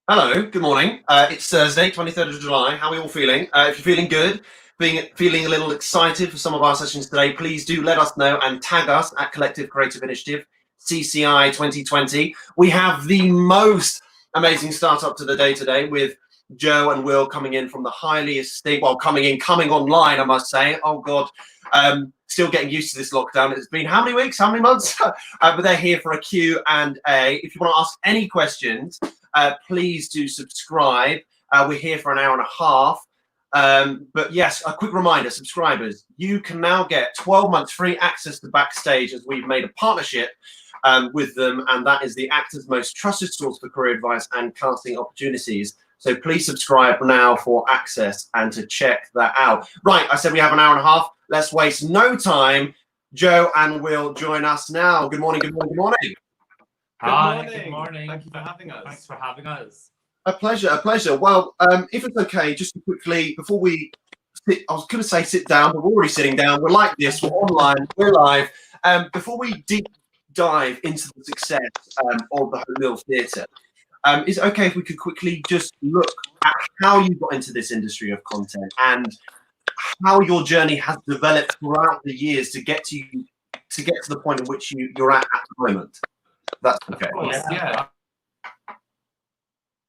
Hello, good morning. It's Thursday, 23rd of July. How are we all feeling? If you're feeling good, feeling a little excited for some of our sessions today, please do let us know and tag us at Collective Creative Initiative, CCI 2020. We have the most amazing startup to the day today with Joe and Will coming in from the highly esteemed, coming online, I must say. Oh God, still getting used to this lockdown. It's been how many weeks, how many months? But they're here for a Q&A. If you want to ask any questions, please do subscribe. We're here for an hour and a half. But yes, a quick reminder, subscribers, you can now get 12 months free access to Backstage as we've made a partnership with them, and that is the actor's most trusted source for career advice and casting opportunities. So please subscribe now for access and to check that out. Right, I said we have an hour and a half. Let's waste no time. Joe and Will join us now. Good morning, good morning, good morning. Hi, good morning. Thank you for having us. Thanks for having us. A pleasure, a pleasure. Well, if it's okay, just quickly, before we sit, I was going to say sit down, but we're already sitting down. We're like this, we're online, we're live. Before we deep dive into the success of the Home Mill Theatre, is it okay if we could quickly just look at how you got into this industry of content and how your journey has developed throughout the years to get to the point in which you're at the moment? That's okay. Yeah.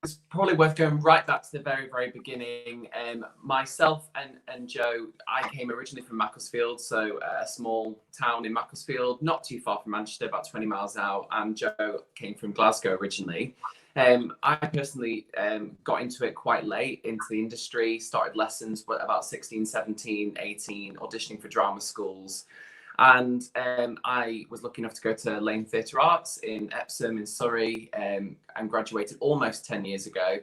It's probably worth going right back to the very, very beginning. Myself and Joe, I came originally from Macclesfield, so a small town in Macclesfield, not too far from Manchester, about 20 miles out, and Joe came from Glasgow originally. I personally got into it quite late into the industry, started lessons but about 16, 17, 18, auditioning for drama schools. And I was lucky enough to go to Lane Theatre Arts in Epsom in Surrey and graduated almost 10 years ago.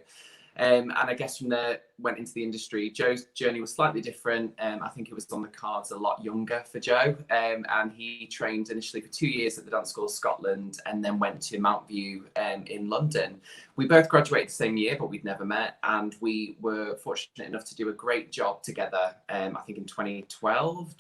And I guess from there went into the industry. Joe's journey was slightly different. I think it was on the cards a lot younger for Joe. And he trained initially for 2 years at the Dance School of Scotland and then went to Mount View in London. We both graduated the same year, but we'd never met. And we were fortunate enough to do a great job together, I think in 2012,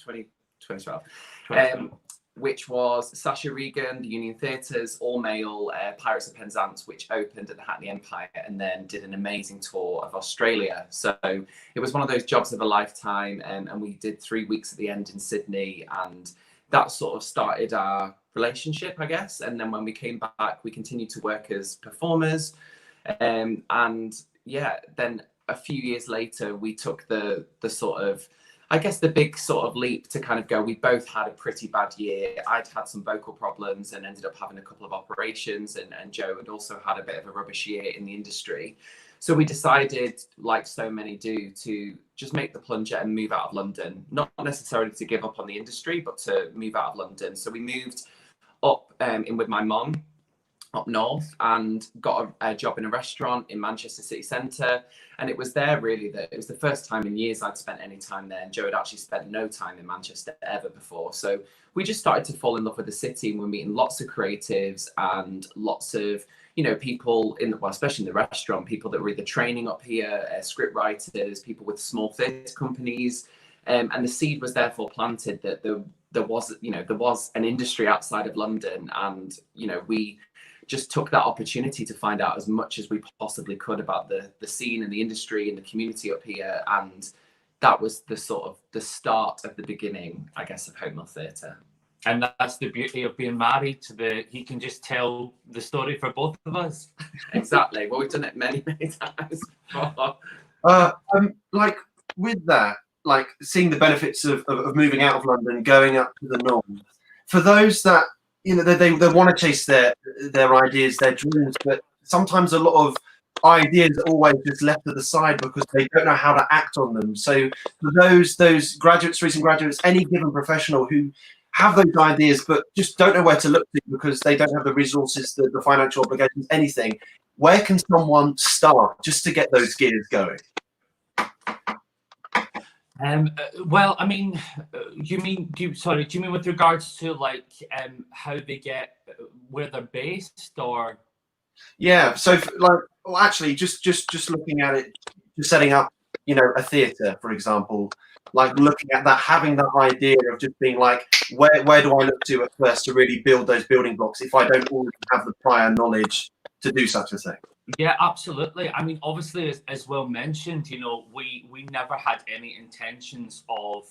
which was Sasha Regan, the Union Theatres, all male Pirates of Penzance, which opened at the Hackney Empire and then did an amazing tour of Australia. So it was one of those jobs of a lifetime, and we did 3 weeks at the end in Sydney, and that sort of started our relationship, I guess. And then when we came back, we continued to work as performers, and yeah, then a few years later, we took the sort of, I guess, the big sort of leap to kind of go, we both had a pretty bad year. I'd had some vocal problems and ended up having a couple of operations, and Joe had also had a bit of a rubbish year in the industry. So we decided, like so many do, to just make the plunge and move out of London, not necessarily to give up on the industry, but to move out of London. So we moved up in with my mum up north and got a job in a restaurant in Manchester city centre. And it was there really that it was the first time in years I'd spent any time there, and Joe had actually spent no time in Manchester ever before. So we just started to fall in love with the city, and we're meeting lots of creatives and lots of, you know, people in the, well, especially in the restaurant, people that were either training up here, script writers, people with small theatre companies. And the seed was therefore planted that there was an industry outside of London, and, you know, we just took that opportunity to find out as much as we possibly could about the scene and the industry and the community up here. And that was the sort of the start of the beginning, I guess, of Home Mill Theatre. And that's the beauty of being married to he can just tell the story for both of us. Exactly. Well, we've done it many, many times before. Like with that, like seeing the benefits of moving out of London, going up to the north, for those that, you know, they want to chase their ideas, their dreams, but sometimes a lot of ideas are always just left to the side because they don't know how to act on them. So for those graduates, recent graduates, any given professional who have those ideas but just don't know where to look to because they don't have the resources, the financial obligations, anything, where can someone start just to get those gears going? Well, I mean, do you mean with regards to like how they get where they're based, or? Yeah, so well, actually, just looking at it, just setting up, you know, a theatre, for example, like looking at that, having that idea of just being like, where do I look to at first to really build those building blocks if I don't already have the prior knowledge to do such a thing? Yeah, absolutely. I mean, obviously, as well mentioned, you know, we never had any intentions of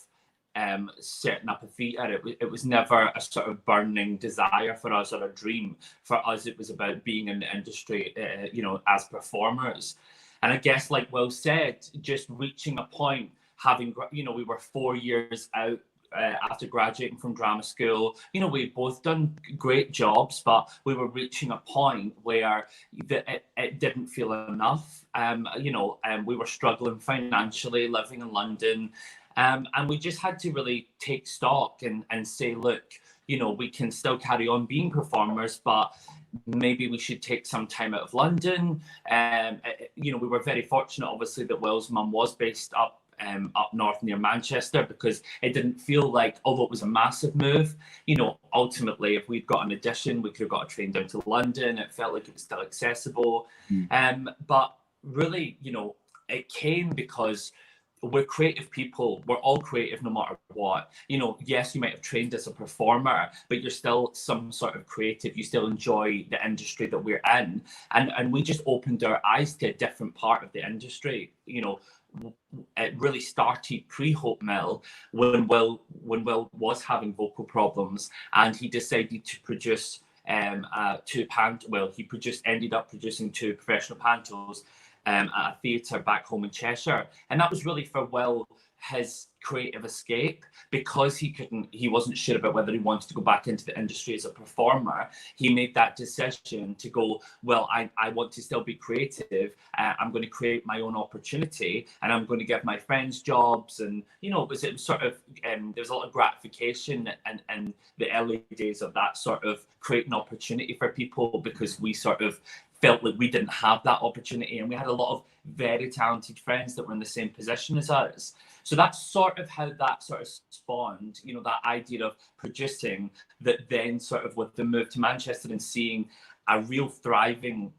setting up a theatre. It was never a sort of burning desire for us or a dream. For us, it was about being in the industry, you know, as performers. And I guess, like Will said, just reaching a point, having, you know, we were 4 years out after graduating from drama school. You know, we'd both done great jobs, but we were reaching a point where it didn't feel enough. You know, we were struggling financially, living in London. And we just had to really take stock and say, look, you know, we can still carry on being performers, but maybe we should take some time out of London. You know, we were very fortunate, obviously, that Will's mum was based up north near Manchester, because it didn't feel like, although it was a massive move, you know, ultimately, if we'd got an audition, we could have got a train down to London. It felt like it was still accessible. But really, you know, it came because we're creative people. We're all creative no matter what. You know, yes, you might have trained as a performer, but you're still some sort of creative. You still enjoy the industry that we're in. And we just opened our eyes to a different part of the industry. You know, it really started pre-Hope Mill when Will was having vocal problems, and he decided to produce ended up producing two professional pantos at a theatre back home in Cheshire. And that was really for Will, his creative escape, because he wasn't sure about whether he wanted to go back into the industry as a performer. He made that decision to go, well, I want to still be creative. I'm going to create my own opportunity, and I'm going to give my friends jobs. And, you know, it was sort of, there's a lot of gratification in the early days of that sort of creating opportunity for people, because we sort of felt like we didn't have that opportunity, and we had a lot of very talented friends that were in the same position as us. So that's sort of how that sort of spawned, you know, that idea of producing, that then sort of with the move to Manchester and seeing a real thriving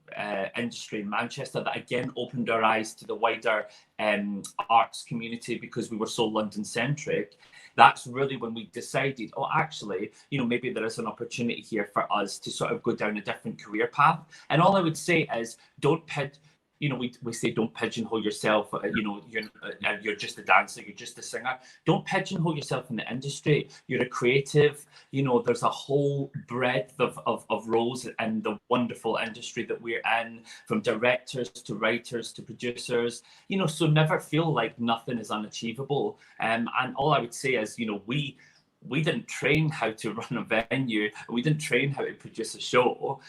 industry in Manchester, that again opened our eyes to the wider arts community, because we were so London centric. That's really when we decided, oh, actually, you know, maybe there is an opportunity here for us to sort of go down a different career path. And all I would say is, you know, we say don't pigeonhole yourself. You know, you're just a dancer, you're just a singer. Don't pigeonhole yourself in the industry. You're a creative. You know, there's a whole breadth of roles in the wonderful industry that we're in, from directors to writers to producers. You know, so never feel like nothing is unachievable. And all I would say is, you know, we didn't train how to run a venue. We didn't train how to produce a show.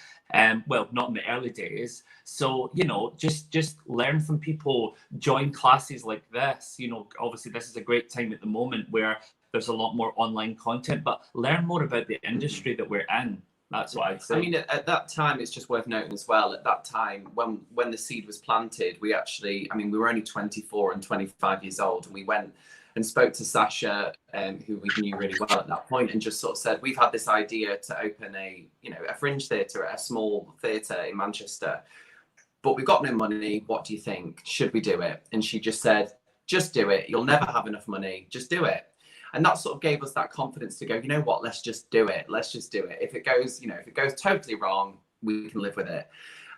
Well, not in the early days. So, you know, just learn from people, join classes like this. You know, obviously this is a great time at the moment where there's a lot more online content, but learn more about the industry that we're in. That's what I'd say. I mean, at that time, it's just worth noting as well, at that time, when the seed was planted, we were only 24 and 25 years old, and we went and spoke to Sasha, who we knew really well at that point, and just sort of said, we've had this idea to open a fringe theatre, a small theatre in Manchester, but we've got no money. What do you think? Should we do it? And she just said, just do it. You'll never have enough money. Just do it. And that sort of gave us that confidence to go, you know what, let's just do it. Let's just do it. If it goes totally wrong, we can live with it.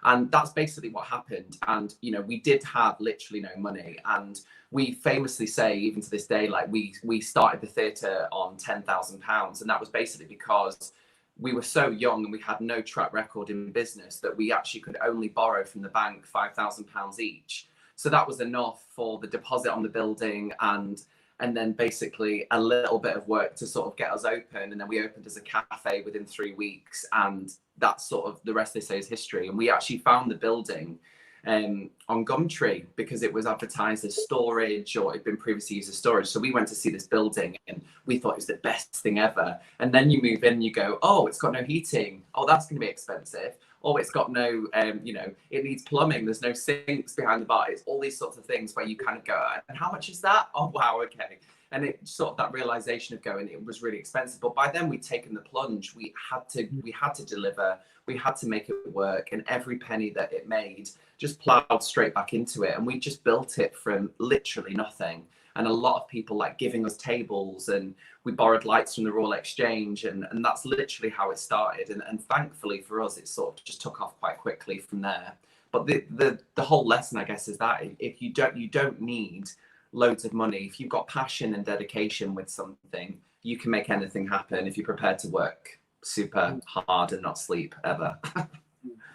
And that's basically what happened. And, you know, we did have literally no money. And we famously say, even to this day, like we started the theatre on £10,000. And that was basically because we were so young and we had no track record in business that we actually could only borrow from the bank £5,000 each. So that was enough for the deposit on the building and then basically a little bit of work to sort of get us open. And then we opened as a cafe within 3 weeks. And that's sort of, the rest they say is history. And we actually found the building on Gumtree because it was advertised as storage, or it'd been previously used as storage. So we went to see this building and we thought it was the best thing ever. And then you move in and you go, oh, it's got no heating. Oh, that's going to be expensive. Oh, it's got no, it needs plumbing. There's no sinks behind the bar. It's all these sorts of things where you kind of go, and how much is that? Oh, wow, okay. And it sort of that realization of going, it was really expensive. But by then we'd taken the plunge. We had to deliver. We had to make it work. And every penny that it made just plowed straight back into it. And we just built it from literally nothing. And a lot of people like giving us tables, and we borrowed lights from the Royal Exchange, and that's literally how it started. And thankfully for us, it sort of just took off quite quickly from there. But the whole lesson, I guess, is that if you don't need loads of money. If you've got passion and dedication with something, you can make anything happen if you're prepared to work super hard and not sleep ever.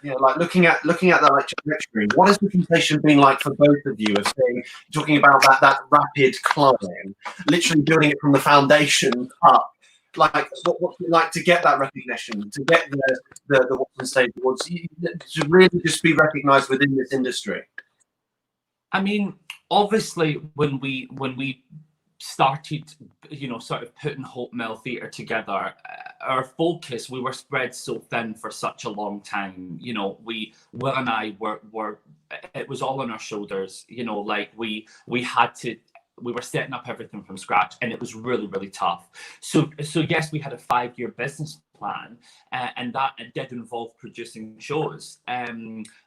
Yeah, like looking at that like trajectory, what has the temptation been like for both of you of saying, talking about that rapid climb, literally building it from the foundation up? Like what's it like to get that recognition, to get the Whelton Stage Awards, to really just be recognised within this industry? I mean, obviously, when we started, sort of putting Hope Mill Theatre together, our focus, we were spread so thin for such a long time. Will and I were it was all on our shoulders. Like we were setting up everything from scratch, and it was really, really tough. So yes, we had a 5-year business plan, and that did involve producing shows.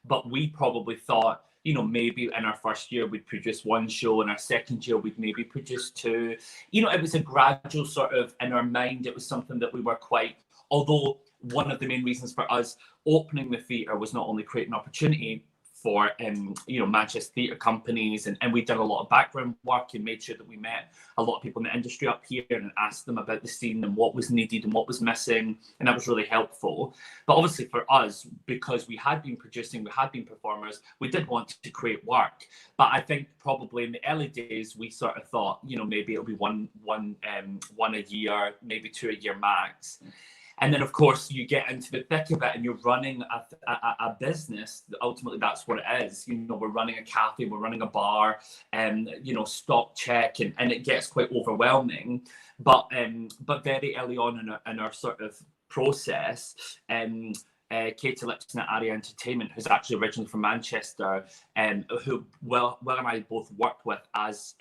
But we probably thought, maybe in our first year we'd produce 1 show, in our second year we'd maybe produce 2. It was a gradual sort of, in our mind, it was something that we were quite, although one of the main reasons for us opening the theatre was not only creating opportunity for Manchester theatre companies, and we'd done a lot of background work and made sure that we met a lot of people in the industry up here and asked them about the scene and what was needed and what was missing, and that was really helpful. But obviously for us, because we had been producing, we had been performers, we did want to create work. But I think probably in the early days we sort of thought, maybe it'll be one a year, maybe 2 a year max. And then, of course, you get into the thick of it and you're running a business. Ultimately, that's what it is. We're running a cafe, we're running a bar, and, stock check, and it gets quite overwhelming. But very early on in our sort of process, Katie Lipton at Aria Entertainment, who's actually originally from Manchester, who Will and I both worked with as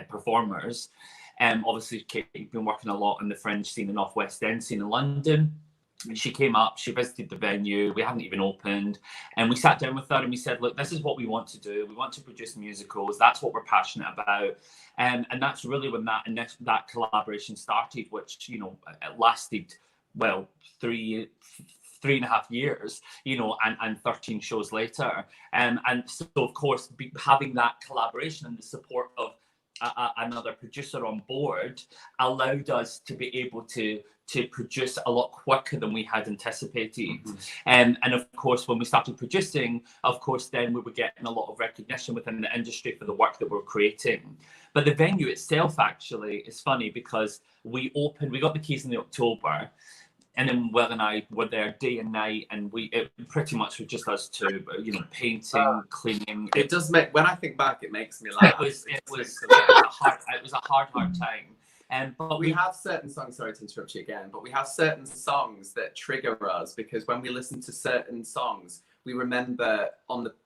performers. Obviously, Katie's been working a lot in the fringe scene and North West End scene in London. She came up, she visited the venue, we hadn't even opened, and we sat down with her and we said, look, this is what we want to do. We want to produce musicals. That's what we're passionate about. And that's really when that collaboration started, which, it lasted, well, 3.5 years, and 13 shows later. And so, of course, having that collaboration and the support of another producer on board allowed us to be able to produce a lot quicker than we had anticipated. Mm-hmm. And of course, when we started producing, of course, then we were getting a lot of recognition within the industry for the work that we're creating. But the venue itself actually is funny because we got the keys in October. And then Will and I were there day and night, and it pretty much was just us two, painting, cleaning. It does make, when I think back, it makes me laugh. It was a hard time. But we have certain songs. Sorry to interrupt you again, but we have certain songs that trigger us because when we listen to certain songs, we remember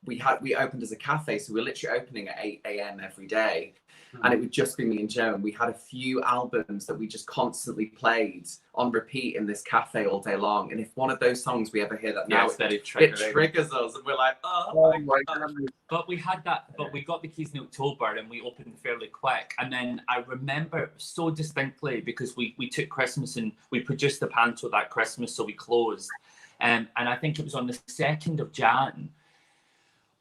we opened as a cafe, so we were literally opening at 8 a.m. every day. And it would just be me and Joe, and we had a few albums that we just constantly played on repeat in this cafe all day long. And if one of those songs we ever hear that now, it triggers us, and we're like, oh my God. But we had that, but we got the keys in October and we opened fairly quick. And then I remember so distinctly because we took Christmas and we produced the panto that Christmas, so we closed. And I think it was on the 2nd of Jan.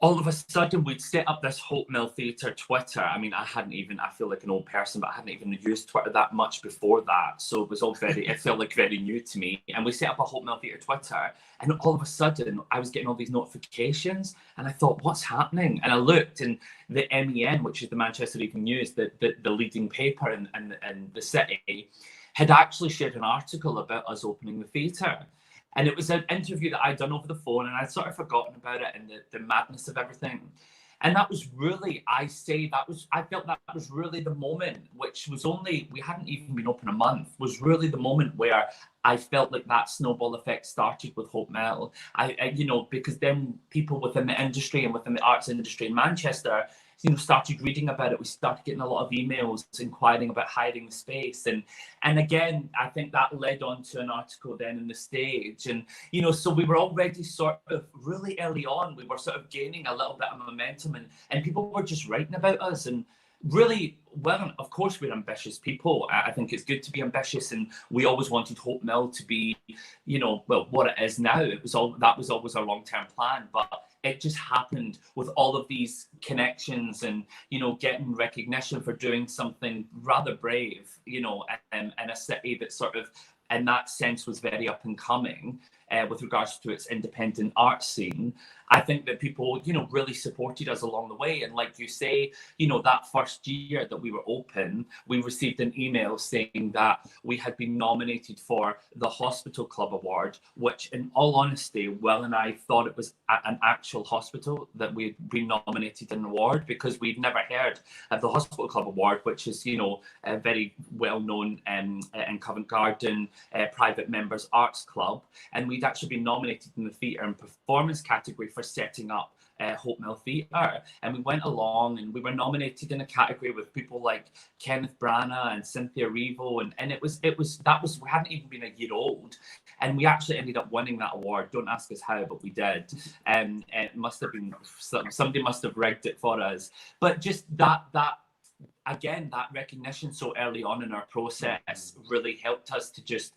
All of a sudden, we'd set up this Hope Mill Theatre Twitter. I mean, I feel like an old person, but I hadn't even used Twitter that much before that. So it was all it felt like very new to me. And we set up a Hope Mill Theatre Twitter. And all of a sudden, I was getting all these notifications. And I thought, what's happening? And I looked, and the MEN, which is the Manchester Evening News, the leading paper in the city, had actually shared an article about us opening the theatre. And it was an interview that I'd done over the phone, and I'd sort of forgotten about it and the madness of everything. And that was really, I felt that was really the moment, which was we hadn't even been open a month, was really the moment where I felt like that snowball effect started with Hope Mill. Because then people within the industry and within the arts industry in Manchester, started reading about it. We started getting a lot of emails inquiring about hiring the space. And again, I think that led on to an article then in the Stage. And, so we were already sort of really early on, we were sort of gaining a little bit of momentum and people were just writing about us. And really, well, of course we're ambitious people. I think it's good to be ambitious, and we always wanted Hope Mill to be, well, what it is now. That was always our long-term plan, but it just happened with all of these connections and, getting recognition for doing something rather brave, in a city that sort of, in that sense, was very up and coming with regards to its independent art scene. I think that people, really supported us along the way. And like you say, that first year that we were open, we received an email saying that we had been nominated for the Hospital Club Award, which in all honesty, Will and I thought it was an actual hospital that we'd been nominated in an award, because we'd never heard of the Hospital Club Award, which is, a very well-known in Covent Garden private members arts club. And we'd actually been nominated in the theatre and performance category for setting up Hope Mill Theatre, and we went along and we were nominated in a category with people like Kenneth Branagh and Cynthia Erivo, and we hadn't even been a year old, and we actually ended up winning that award. Don't ask us how, but we did. And it must have been somebody must have rigged it for us. But just that again, that recognition so early on in our process really helped us to just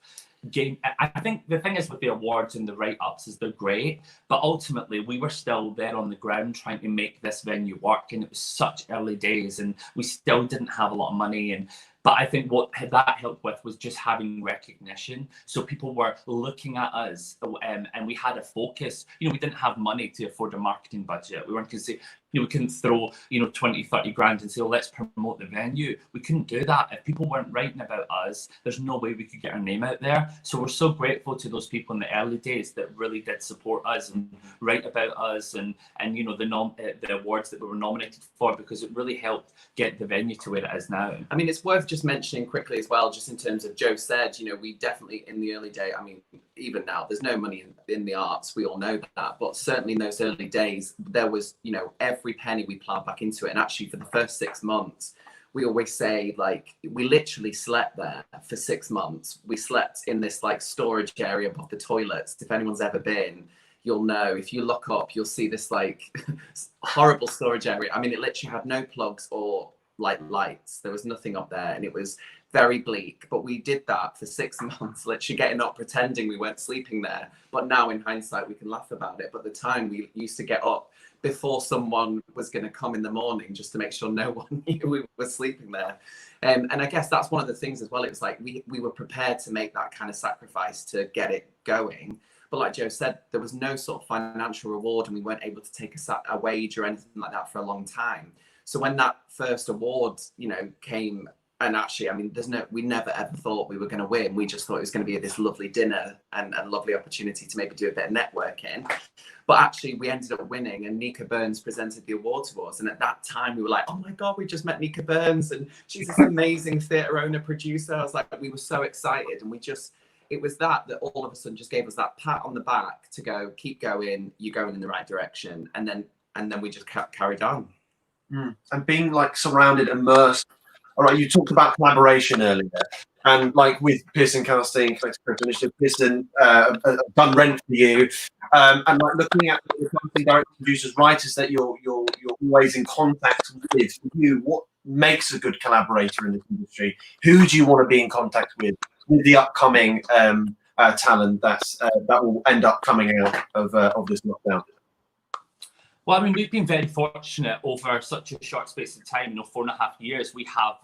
gain. I think the thing is with the awards and the write-ups is they're great, but ultimately we were still there on the ground trying to make this venue work, and it was such early days and we still didn't have a lot of money. But I think what that helped with was just having recognition. So people were looking at us, and we had a focus. We didn't have money to afford a marketing budget. We weren't going to say, we couldn't throw, 20, 30 grand and say, oh, let's promote the venue. We couldn't do that. If people weren't writing about us, there's no way we could get our name out there. So we're so grateful to those people in the early days that really did support us and write about us and the awards that we were nominated for, because it really helped get the venue to where it is now. I mean, it's worth just mentioning quickly as well, just in terms of Joe said, we definitely in the early day, I mean, even now, there's no money in the arts. We all know that. But certainly in those early days, there was, every penny we plowed back into it. And actually for the first 6 months, we always say, like, we literally slept there for 6 months. We slept in this like storage area above the toilets. If anyone's ever been, you'll know. If you look up, you'll see this like horrible storage area. I mean, it literally had no plugs or like lights. There was nothing up there, and it was very bleak. But we did that for 6 months, literally getting up, pretending we weren't sleeping there. But now in hindsight, we can laugh about it. But at the time, we used to get up before someone was going to come in the morning, just to make sure no one knew we were sleeping there. And I guess that's one of the things as well. It was like we were prepared to make that kind of sacrifice to get it going. But like Joe said, there was no sort of financial reward, and we weren't able to take a wage or anything like that for a long time. So when that first award, came, and actually, I mean, we never ever thought we were going to win. We just thought it was going to be this lovely dinner and a lovely opportunity to maybe do a bit of networking. But actually, we ended up winning, and Nika Burns presented the award to us. And at that time, we were like, oh my God, we just met Nika Burns, and she's this amazing theatre owner, producer. I was like, we were so excited. And it was that all of a sudden just gave us that pat on the back to go, keep going, you're going in the right direction. And then we just carried on. And being like surrounded, immersed. All right, you talked about collaboration earlier, and like with Pearson Casting, Collective Creative Initiative, Pearson done Rent for you, and like looking at the casting directors, producers, writers that you're always in contact with. For you, what makes a good collaborator in this industry? Who do you want to be in contact with the upcoming talent that will end up coming out of this lockdown? Well, I mean, we've been very fortunate over such a short space of time. 4.5 years. We have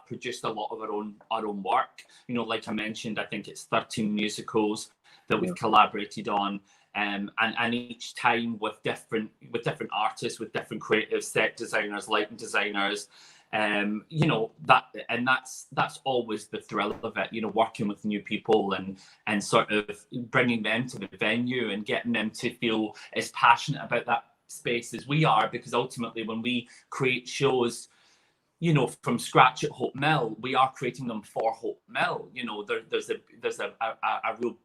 produced a lot of our own work. Like I mentioned, I think it's 13 musicals that we've collaborated on, and each time with different artists, with different creative set designers, lighting designers. That's always the thrill of it. Working with new people and sort of bringing them to the venue and getting them to feel as passionate about that space as we are, because ultimately when we create shows from scratch at Hope Mill, we are creating them for Hope Mill. There's a real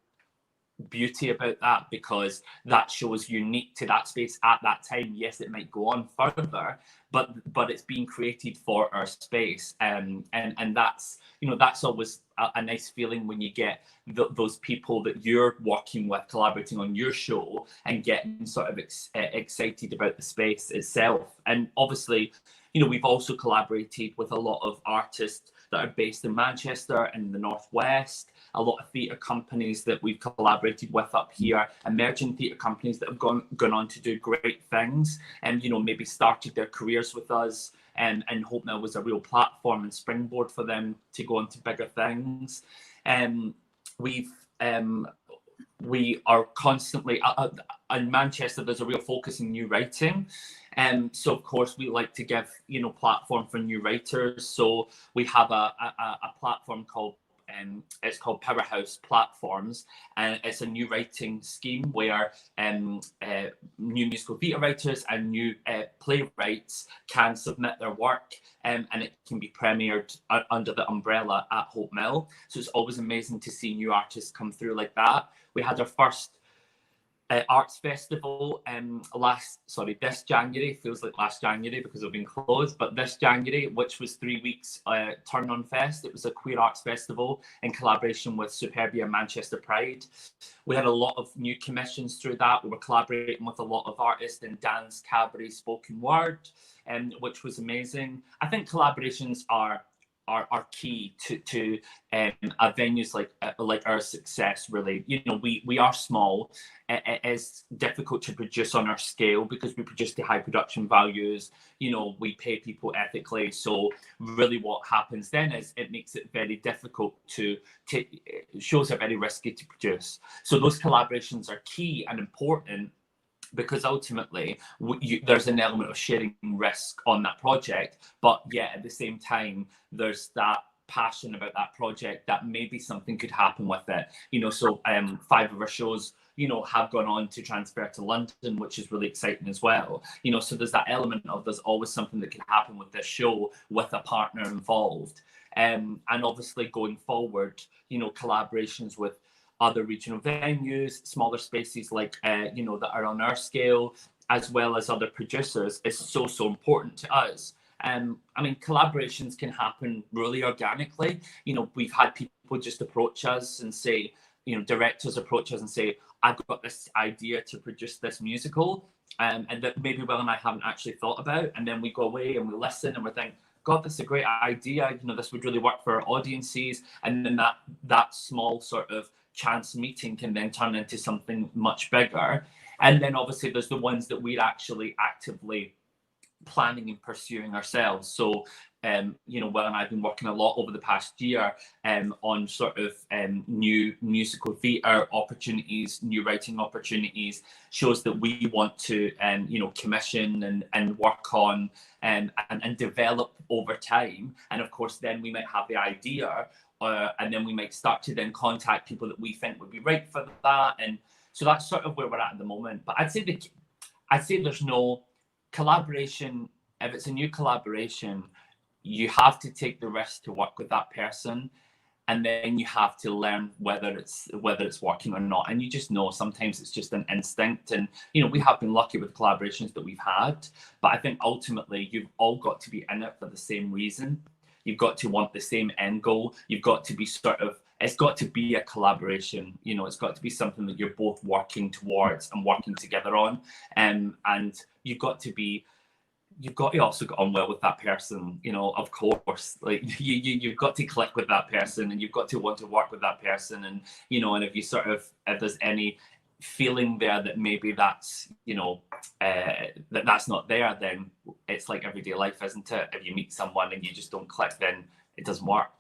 beauty about that, because that show was unique to that space at that time. Yes, it might go on further, but it's being created for our space, and that's, you know, that's always a nice feeling when you get those people that you're working with collaborating on your show and getting sort of excited about the space itself. And obviously, you know, we've also collaborated with a lot of artists that are based in Manchester and the Northwest, a lot of theatre companies that we've collaborated with up here, emerging theatre companies that have gone on to do great things and, you know, maybe started their careers with us, and Hope Mill was a real platform and springboard for them to go on to bigger things. We are constantly in Manchester, there's a real focus in new writing. So of course we like to give, you know, platform for new writers. So we have a platform called it's called Powerhouse Platforms, and it's a new writing scheme where new musical theatre writers and new playwrights can submit their work, and it can be premiered under the umbrella at Hope Mill. So it's always amazing to see new artists come through like that. We had our first arts festival this January. Feels like last January because we've been closed, but this January, which was 3 weeks, Turn On Fest. It was a queer arts festival in collaboration with Superbia Manchester Pride. We had a lot of new commissions through that. We were collaborating with a lot of artists in dance, cabaret, spoken word, which was amazing. I think collaborations are key to a venues like our success, really. You know, we are small. It is difficult to produce on our scale because we produce to high production values. You know, we pay people ethically. So really what happens then is it makes it very difficult to shows are very risky to produce. So those collaborations are key and important, because ultimately there's an element of sharing risk on that project, but yet at the same time there's that passion about that project that maybe something could happen with it. You know, so 5 of our shows, you know, have gone on to transfer to London, which is really exciting as well. You know, so there's that element of there's always something that can happen with this show with a partner involved. And obviously going forward, you know, collaborations with other regional venues, smaller spaces like, you know, that are on our scale, as well as other producers, is so important to us. I mean, collaborations can happen really organically. You know, we've had people just approach us and say, you know, directors approach us and say, I've got this idea to produce this musical, and that maybe Will and I haven't actually thought about. And then we go away and we listen and we think, God, that's a great idea. You know, this would really work for our audiences. And then that small sort of chance meeting can then turn into something much bigger. And then obviously there's the ones that we're actually actively planning and pursuing ourselves. So you know, Will and I have been working a lot over the past year on sort of new musical theatre opportunities, new writing opportunities, shows that we want to you know, commission and work on and develop over time. And of course then we might have the idea, and then we might start to then contact people that we think would be right for that. And so that's sort of where we're at the moment. But I'd say there's no collaboration. If it's a new collaboration, you have to take the risk to work with that person, and then you have to learn whether it's working or not. And you just know sometimes it's just an instinct. And you know, we have been lucky with collaborations that we've had, but I think ultimately you've all got to be in it for the same reason. You've got to want the same end goal. You've got to be it's got to be a collaboration. You know, it's got to be something that you're both working towards and working together on. And you've got to also get on well with that person, you know, of course. Like you've got to click with that person, and you've got to want to work with that person. And, you know, and if there's any feeling there that maybe that's, you know, that's not there, then it's like everyday life, isn't it? If you meet someone and you just don't click, then it doesn't work.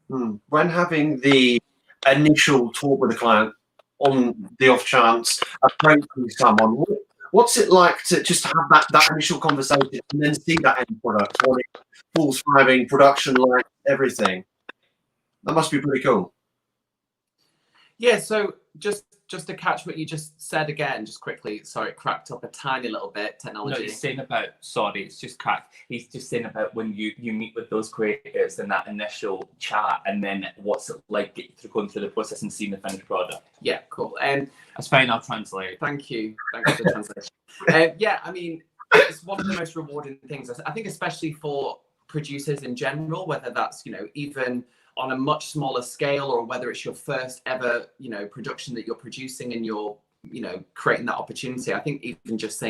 When having the initial talk with a client, on the off chance approaching someone, what's it like to just have that initial conversation and then see that end product when it full thriving production, like everything? That must be pretty cool. Yeah, so just to catch what you just said again, just quickly. Sorry, it cracked up a tiny little bit. Technology. No, he's saying about, sorry, it's just cracked. He's just saying about when you meet with those creators in that initial chat, and then what's it like going through the process and seeing the finished product. Yeah, cool. That's fine. I'll translate. Thank you. Thanks for the translation. Yeah, I mean, it's one of the most rewarding things. I think, especially for producers in general, whether that's, you know, even on a much smaller scale, or whether it's your first ever, you know, production that you're producing and you're, you know, creating that opportunity. I think even just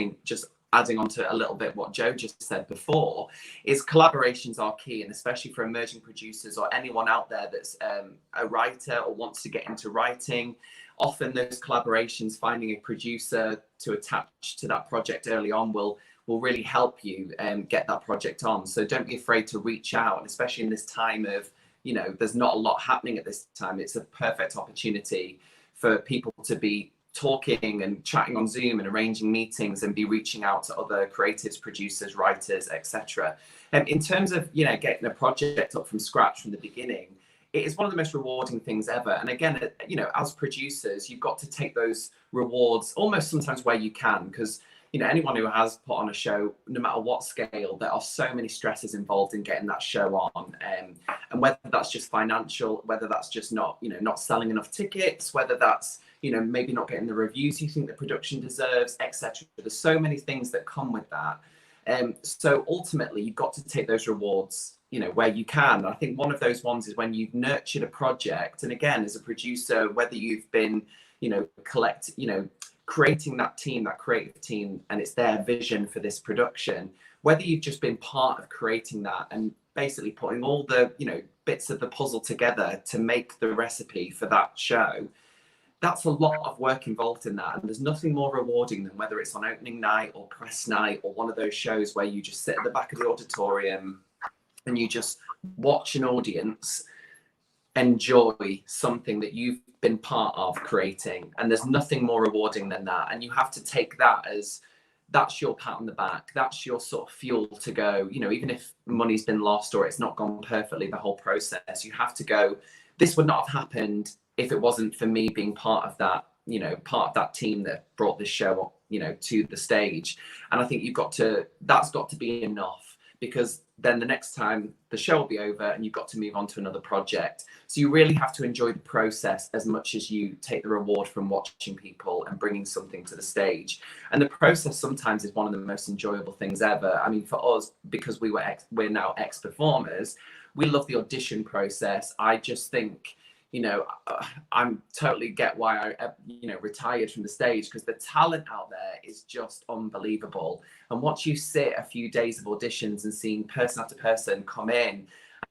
adding on to a little bit what Joe just said before, is collaborations are key, and especially for emerging producers or anyone out there that's a writer or wants to get into writing. Often those collaborations, finding a producer to attach to that project early on will really help you get that project on. So don't be afraid to reach out, and especially in this time of, you know, there's not a lot happening at this time. It's a perfect opportunity for people to be talking and chatting on Zoom and arranging meetings and be reaching out to other creatives, producers, writers, etc. In terms of, you know, getting a project up from scratch from the beginning, it is one of the most rewarding things ever. And again, you know, as producers, you've got to take those rewards almost sometimes where you can, because, you know, anyone who has put on a show, no matter what scale, there are so many stresses involved in getting that show on. And whether that's just financial, whether that's just not selling enough tickets, whether that's, you know, maybe not getting the reviews you think the production deserves, etc. There's so many things that come with that. So ultimately, you've got to take those rewards, you know, where you can. And I think one of those ones is when you've nurtured a project. And again, as a producer, whether you've been, you know, creating that team, that creative team, and it's their vision for this production, whether you've just been part of creating that and basically putting all the, you know, bits of the puzzle together to make the recipe for that show, that's a lot of work involved in that. And there's nothing more rewarding than whether it's on opening night or press night or one of those shows where you just sit at the back of the auditorium and you just watch an audience enjoy something that you've been part of creating. And there's nothing more rewarding than that. And you have to take that as, that's your pat on the back. That's your sort of fuel to go, you know, even if money's been lost or it's not gone perfectly, the whole process, you have to go, this would not have happened if it wasn't for me being part of that, you know, part of that team that brought this show up, you know, to the stage. And I think that's got to be enough, because then the next time the show will be over and you've got to move on to another project. So you really have to enjoy the process as much as you take the reward from watching people and bringing something to the stage. And the process sometimes is one of the most enjoyable things ever. I mean, for us, because we're now ex-performers, we love the audition process. I just think, you know, I'm totally get why I, you know, retired from the stage, because the talent out there is just unbelievable. And once you sit a few days of auditions and seeing person after person come in,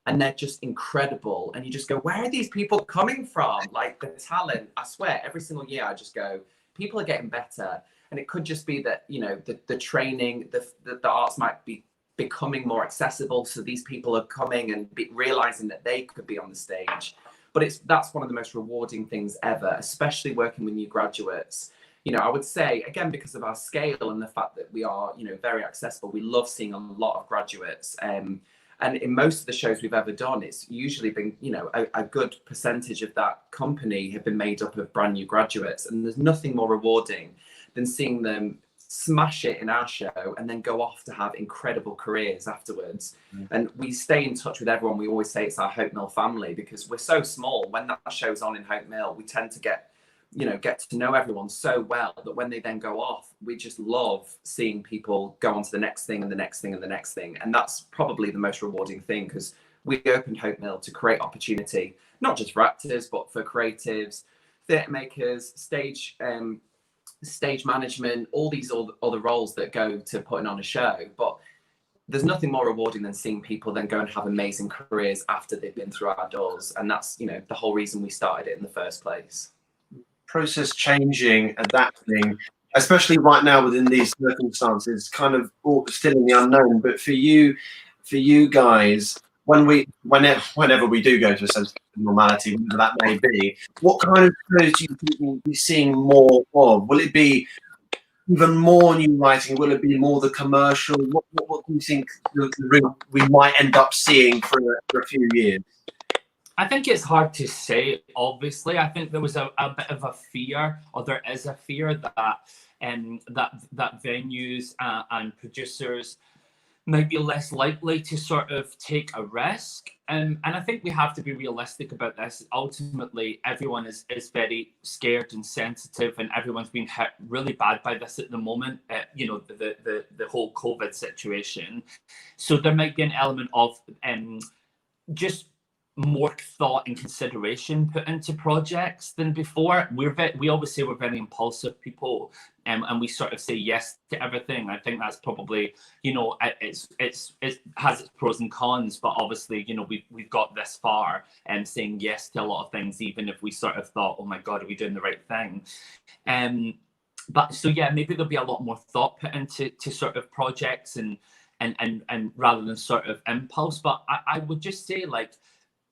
and they're just incredible, and you just go, where are these people coming from? Like, the talent, I swear, every single year I just go, people are getting better. And it could just be that, you know, the training, the arts might be becoming more accessible, so these people are coming and realizing that they could be on the stage. But that's one of the most rewarding things ever, especially working with new graduates. You know, I would say, again, because of our scale and the fact that we are, you know, very accessible, we love seeing a lot of graduates. And in most of the shows we've ever done, it's usually been, you know, a good percentage of that company have been made up of brand new graduates. And there's nothing more rewarding than seeing them smash it in our show and then go off to have incredible careers afterwards. And we stay in touch with everyone. We always say it's our Hope Mill family, because we're so small. When that show's on in Hope Mill, we tend to get to know everyone so well that when they then go off, we just love seeing people go on to the next thing and the next thing and the next thing. And that's probably the most rewarding thing, because we opened Hope Mill to create opportunity, not just for actors, but for creatives, theatre makers, stage management, all these other roles that go to putting on a show. But there's nothing more rewarding than seeing people then go and have amazing careers after they've been through our doors. And that's, you know, the whole reason we started it in the first place. Process changing, adapting, especially right now within these circumstances, kind of still in the unknown. But for you guys, whenever we do go to a sense of normality, whatever that may be, what kind of shows do you think we'll be seeing more of? Will it be even more new writing? Will it be more the commercial? What do you think we might end up seeing for a few years? I think it's hard to say, obviously. I think there was a bit of a fear, or there is a fear that that venues and producers might be less likely to sort of take a risk. And I think we have to be realistic about this. Ultimately, everyone is very scared and sensitive, and everyone's been hit really bad by this at the moment, you know, the whole COVID situation. So there might be an element of just more thought and consideration put into projects than before. We always say we're very impulsive people, and we sort of say yes to everything. I think that's probably, you know, it has its pros and cons, but obviously, you know, we've got this far and saying yes to a lot of things, even if we sort of thought, oh my God, are we doing the right thing? But so yeah, maybe there'll be a lot more thought put into sort of projects and rather than sort of impulse. But I would just say, like,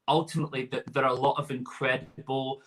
ultimately, there are a lot of incredible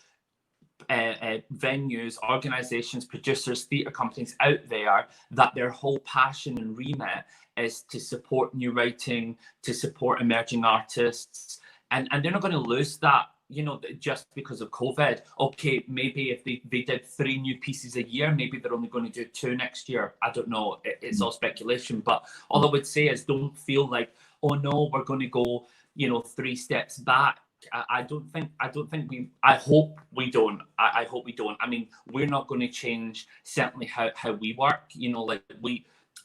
venues, organisations, producers, theatre companies out there that their whole passion and remit is to support new writing, to support emerging artists, and they're not going to lose that, you know, just because of COVID. Okay, maybe if they did 3 new pieces a year, maybe they're only going to do 2 next year. I don't know. It's all speculation. But all I would say is, don't feel like, oh no, we're going to go, you know, 3 steps back. I don't think we. I hope we don't. I hope we don't. I mean, we're not going to change certainly how we work. You know, like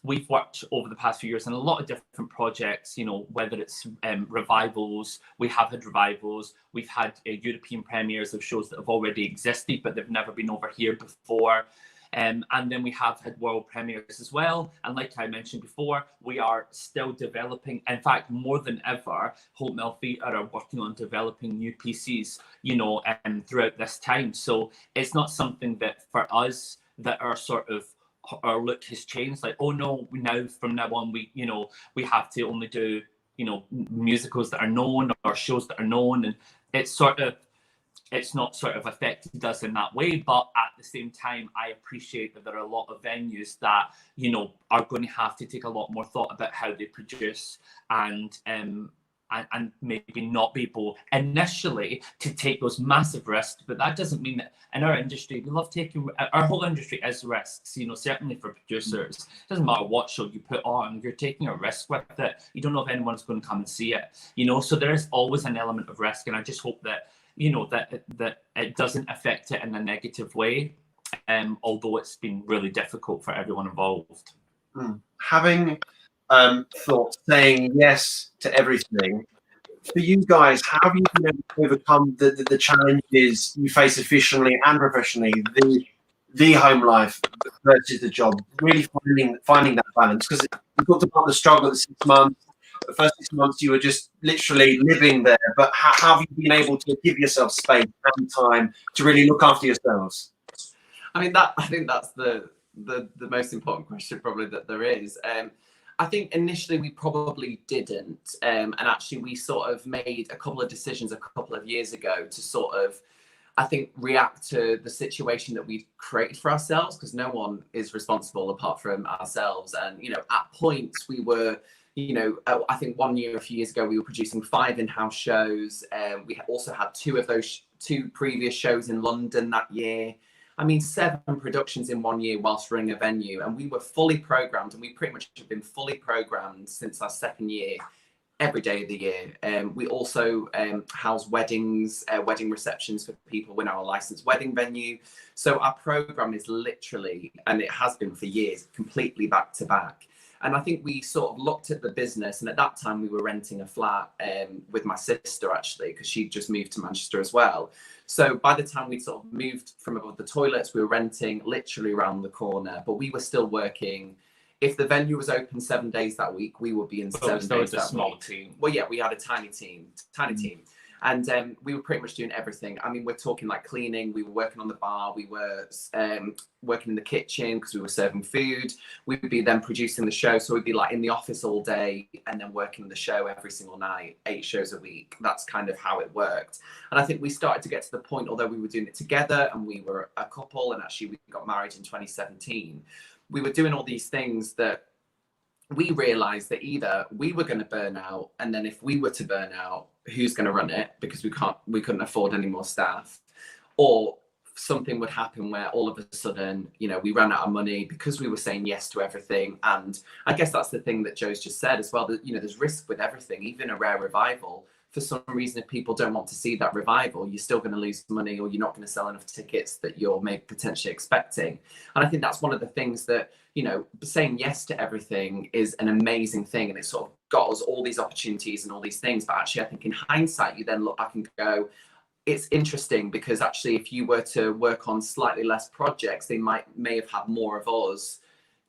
we've worked over the past few years on a lot of different projects. You know, whether it's revivals, we have had revivals. We've had European premieres of shows that have already existed, but they've never been over here before. And then we have had world premieres as well. And like I mentioned before, we are still developing. In fact, more than ever, Hope Mill Theatre are working on developing new pieces, you know, throughout this time. So it's not something that for us that our sort of our look has changed. Like, oh no, from now on, we have to only do, you know, musicals that are known or shows that are known. And it's not sort of affected us in that way, but at the same time, I appreciate that there are a lot of venues that, you know, are going to have to take a lot more thought about how they produce and maybe not be able initially to take those massive risks. But that doesn't mean that in our industry, we love taking, our whole industry is risks, you know, certainly for producers. It doesn't matter what show you put on, you're taking a risk with it. You don't know if anyone's going to come and see it, you know, so there is always an element of risk. And I just hope that, you know, that it doesn't affect it in a negative way, although it's been really difficult for everyone involved. Having thought saying yes to everything, for you guys, how have you been able to overcome the challenges you face efficiently and professionally, the home life versus the job, really finding that balance? Because you talked about the struggle at 6 months. The first 6 months you were just literally living there, but how have you been able to give yourself space and time to really look after yourselves? I mean, I think that's the most important question probably that there is. I think initially we probably didn't, and actually we sort of made a couple of decisions a couple of years ago to sort of, I think, react to the situation that we created for ourselves, because no one is responsible apart from ourselves. And, you know, at points we were, you know, I think one year, a few years ago, we were producing 5 in-house shows. We also had 2 of those 2 previous shows in London that year. I mean, 7 productions in 1 year whilst running a venue. And we were fully programmed, and we pretty much have been fully programmed since our 2nd year, every day of the year. We also house weddings, wedding receptions for people. We're now a licensed wedding venue. So our program is literally, and it has been for years, completely back to back. And I think we sort of looked at the business, and at that time we were renting a flat with my sister, actually, because she'd just moved to Manchester as well. So by the time we sort of moved from above the toilets, we were renting literally around the corner, but we were still working. If the venue was open 7 days that week, we would be in 7 days that small week. Team. Well, yeah, we had a tiny team. And we were pretty much doing everything. I mean, we're talking like cleaning. We were working on the bar. We were working in the kitchen because we were serving food. We'd be then producing the show. So we'd be like in the office all day and then working the show every single night, 8 shows a week. That's kind of how it worked. And I think we started to get to the point, although we were doing it together and we were a couple, and actually we got married in 2017, we were doing all these things that we realized that either we were going to burn out, and then if we were to burn out, who's going to run it, because we couldn't afford any more staff, or something would happen where all of a sudden, you know, we ran out of money because we were saying yes to everything. And I guess that's the thing that Joe's just said as well, that, you know, there's risk with everything, even a rare revival. For some reason, if people don't want to see that revival, you're still going to lose money, or you're not going to sell enough tickets that you're maybe potentially expecting. And I think that's one of the things that, you know, saying yes to everything is an amazing thing, and it sort of got us all these opportunities and all these things. But actually, I think in hindsight, you then look back and go, it's interesting, because actually, if you were to work on slightly less projects, they may have had more of us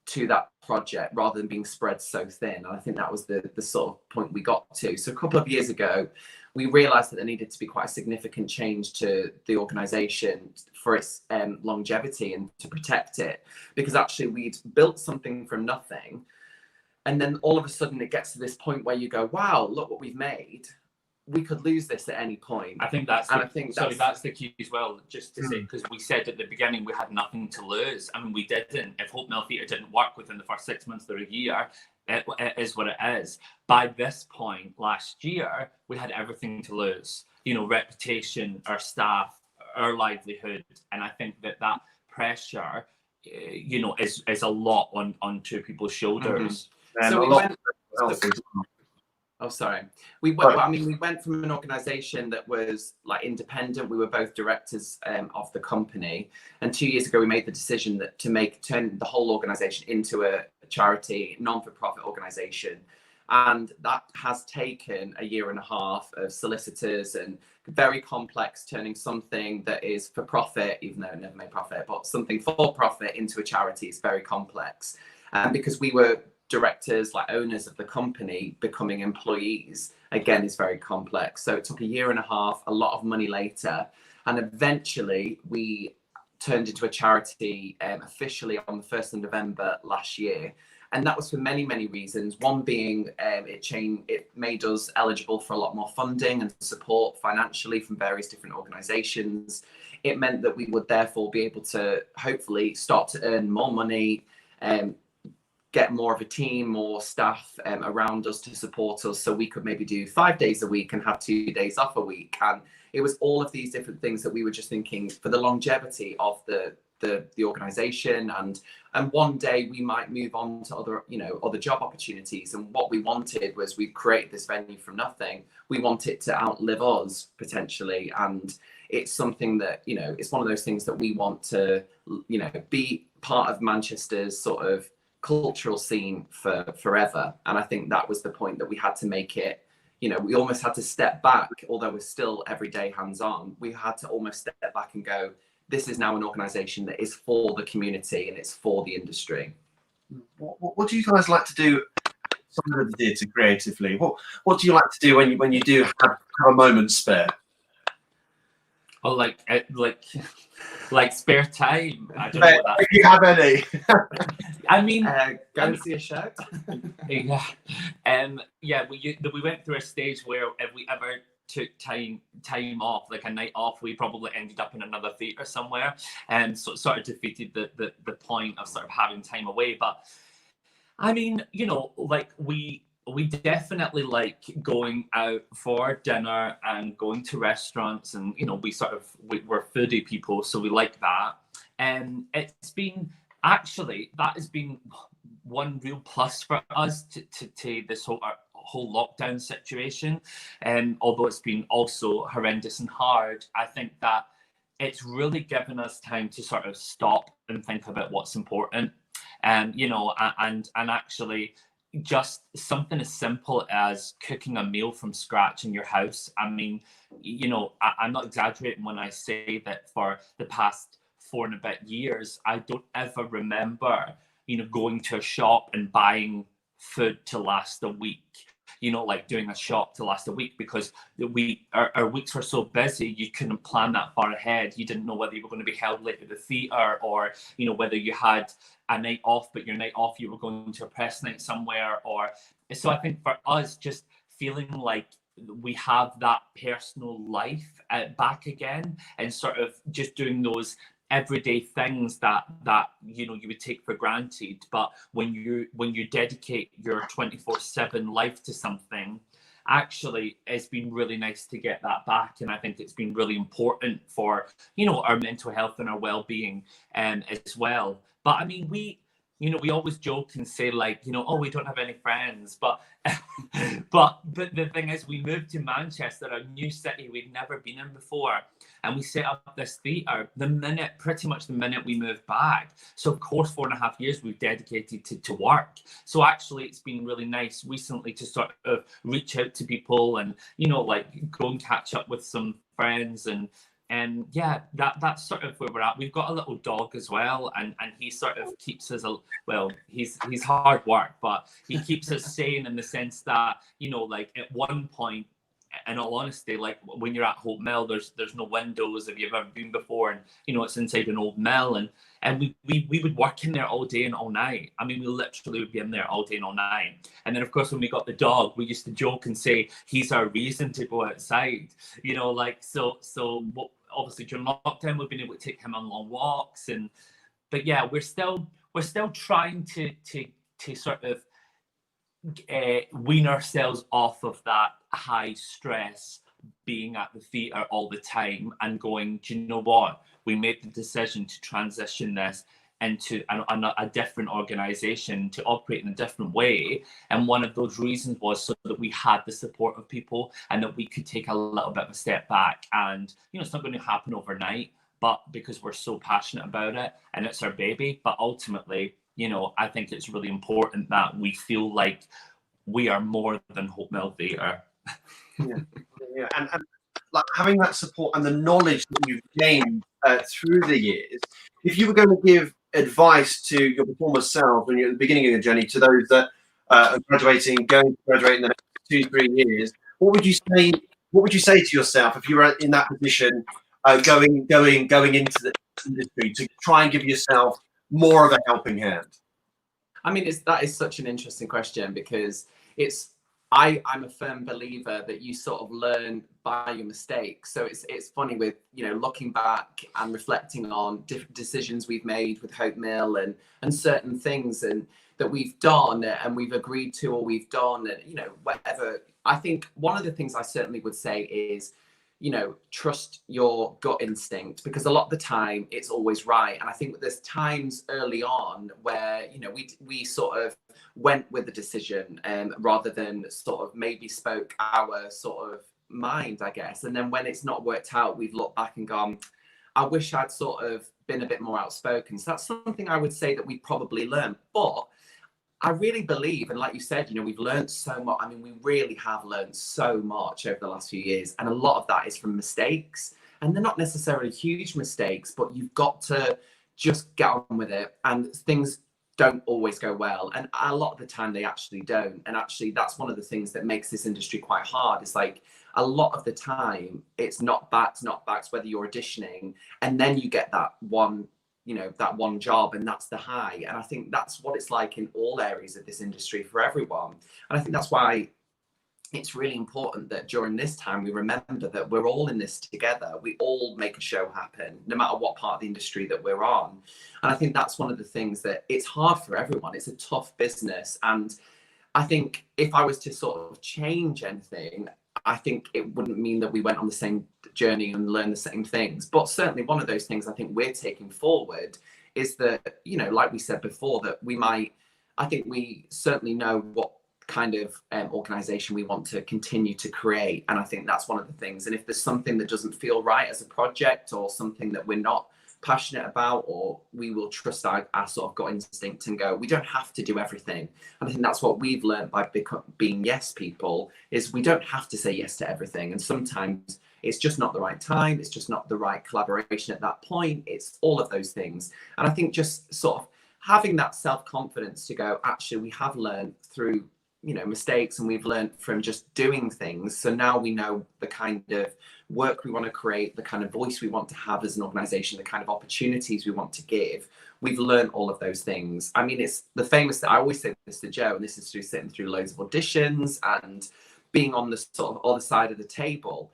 to that project rather than being spread so thin. And I think that was the sort of point we got to. So a couple of years ago, we realized that there needed to be quite a significant change to the organization for its longevity and to protect it, because actually we'd built something from nothing. And then all of a sudden it gets to this point where you go, wow, look what we've made. We could lose this at any point. I think that's the key as well, just to say, because we said at the beginning we had nothing to lose. I mean, we didn't. If Hope Mill Theatre didn't work within the first 6 months or a year, it is what it is. By this point last year, we had everything to lose. You know, reputation, our staff, our livelihood. And I think that pressure, you know, is a lot on two people's shoulders. So we went... Oh, sorry. We went from an organisation that was like independent. We were both directors of the company, and 2 years ago we made the decision that turn the whole organisation into a charity, non-for-profit organisation, and that has taken a year and a half of solicitors and very complex, turning something that is for profit, even though it never made profit, but something for profit into a charity is very complex, and because we were directors, like owners of the company, becoming employees, again, is very complex. So it took a year and a half, a lot of money later, and eventually we turned into a charity officially on the 1st of November last year. And that was for many, many reasons. One being it made us eligible for a lot more funding and support financially from various different organisations. It meant that we would therefore be able to hopefully start to earn more money, get more of a team, more staff around us to support us, so we could maybe do 5 days a week and have 2 days off a week. And it was all of these different things that we were just thinking for the longevity of the organization, and one day we might move on to other job opportunities. And what we wanted was, we created this venue from nothing. We want it to outlive us potentially, and it's something that, you know, it's one of those things that we want to, you know, be part of Manchester's sort of cultural scene for forever. And I think that was the point, that we had to make it, you know, we almost had to step back, although we're still every day hands on. We had to almost step back and go, this is now an organisation that is for the community and it's for the industry. What do you guys like to do outside of the theatre creatively? What do you like to do when you do have a moment spare? Oh, like spare time. I don't know if you have any. I mean, go and see a show. Yeah, we went through a stage where if we ever took time off, like a night off, we probably ended up in another theatre somewhere, and so it sort of defeated the point of sort of having time away. But I mean, you know, like we definitely like going out for dinner and going to restaurants, and you know, we're foodie people, so we like that. And it's been, actually, that has been one real plus for us to this whole lockdown situation. And although it's been also horrendous and hard, I think that it's really given us time to sort of stop and think about what's important. And you know, and actually, just something as simple as cooking a meal from scratch in your house. I mean, you know, I'm not exaggerating when I say that for the past 4 and a bit years, I don't ever remember, you know, going to a shop and buying food to last a week. You know, like doing a shop to last a week, because our weeks were so busy, you couldn't plan that far ahead. You didn't know whether you were going to be held late at the theatre, or, you know, whether you had a night off, but your night off you were going to a press night somewhere. Or so I think for us, just feeling like we have that personal life back again, and sort of just doing those everyday things that you know you would take for granted, but when you dedicate your 24/7 life to something, actually it's been really nice to get that back. And I think it's been really important for, you know, our mental health and our well-being as well. But I mean, we always joke and say, like, you know, oh, we don't have any friends, but but the thing is, we moved to Manchester, a new city we'd never been in before, and we set up this theatre pretty much the minute we moved back. So of course 4.5 years we've dedicated to work. So actually it's been really nice recently to sort of reach out to people and, you know, like go and catch up with some friends. And yeah, that's sort of where we're at. We've got a little dog as well, and he sort of keeps us, well, he's hard work, but he keeps us sane in the sense that, you know, like at one point, in all honesty, like when you're at Hope Mill, there's no windows if you've ever been before, and you know it's inside an old mill, and we would work in there all day and all night. I mean, we literally would be in there all day and all night. And then of course when we got the dog, we used to joke and say he's our reason to go outside, you know, like so obviously during lockdown we've been able to take him on long walks, but yeah, we're still trying to sort of wean ourselves off of that high stress being at the theatre all the time and going, do you know what, we made the decision to transition this into a different organisation, to operate in a different way. And one of those reasons was so that we had the support of people and that we could take a little bit of a step back. And you know, it's not going to happen overnight, but because we're so passionate about it and it's our baby. But ultimately, you know, I think it's really important that we feel like we are more than Hope Mill Theatre. Yeah, and like having that support and the knowledge that you've gained through the years. If you were going to give advice to your performer self when you're at the beginning of the journey, to those that are going to graduate in the next 2-3 years, what would you say? What would you say to yourself if you were in that position, going into the industry, to try and give yourself more of a helping hand? I mean, that is such an interesting question, because I'm a firm believer that you sort of learn by your mistakes. So it's funny with, you know, looking back and reflecting on different decisions we've made with Hope Mill and certain things and that we've done and we've agreed to, or we've done, and, you know, whatever. I think one of the things I certainly would say is, you know, trust your gut instinct, because a lot of the time it's always right. And I think there's times early on where, you know, we sort of went with the decision rather than sort of maybe spoke our sort of mind, I guess. And then when it's not worked out, we've looked back and gone, I wish I'd sort of been a bit more outspoken. So that's something I would say that we probably learned. But I really believe, and like you said, you know, we've learned so much. I mean, we really have learned so much over the last few years. And a lot of that is from mistakes. And they're not necessarily huge mistakes, but you've got to just get on with it. And things don't always go well. And a lot of the time they actually don't. And actually, that's one of the things that makes this industry quite hard. It's like a lot of the time, it's not backs, whether you're auditioning, and then you get that one, you know, that one job, and that's the high. And I think that's what it's like in all areas of this industry for everyone. And I think that's why it's really important that during this time we remember that we're all in this together. We all make a show happen, no matter what part of the industry that we're on. And I think that's one of the things that it's hard for everyone. It's a tough business. And I think if I was to sort of change anything, I think it wouldn't mean that we went on the same journey and learned the same things. But certainly one of those things I think we're taking forward is that, you know, like we said before, that I think we certainly know what kind of organization we want to continue to create. And I think that's one of the things. And if there's something that doesn't feel right as a project, or something that we're not passionate about, or we will trust our sort of gut instinct and go, we don't have to do everything. And I think that's what we've learned by being yes people, is we don't have to say yes to everything. And sometimes it's just not the right time. It's just not the right collaboration at that point. It's all of those things. And I think just sort of having that self-confidence to go, actually, we have learned through, you know, mistakes, and we've learned from just doing things. So now we know the kind of work we want to create, the kind of voice we want to have as an organization, the kind of opportunities we want to give. We've learned all of those things. I mean, it's the famous that I always say this to Joe, and this is through sitting through loads of auditions and being on the sort of other side of the table.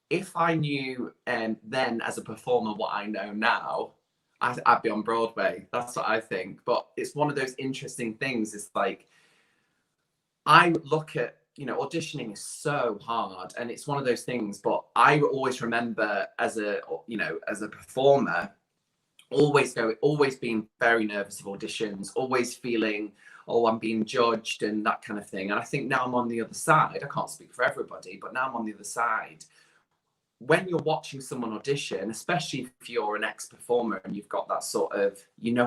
If I knew then as a performer what I know now, I'd be on Broadway. That's what I think. But it's one of those interesting things. It's like, I look at, auditioning is so hard, and it's one of those things. But I always remember as a performer, always being very nervous of auditions, always feeling, oh, I'm being judged and that kind of thing. And I think now I'm on the other side. I can't speak for everybody, but now I'm on the other side. When you're watching someone audition, especially if you're an ex-performer and you've got that sort of,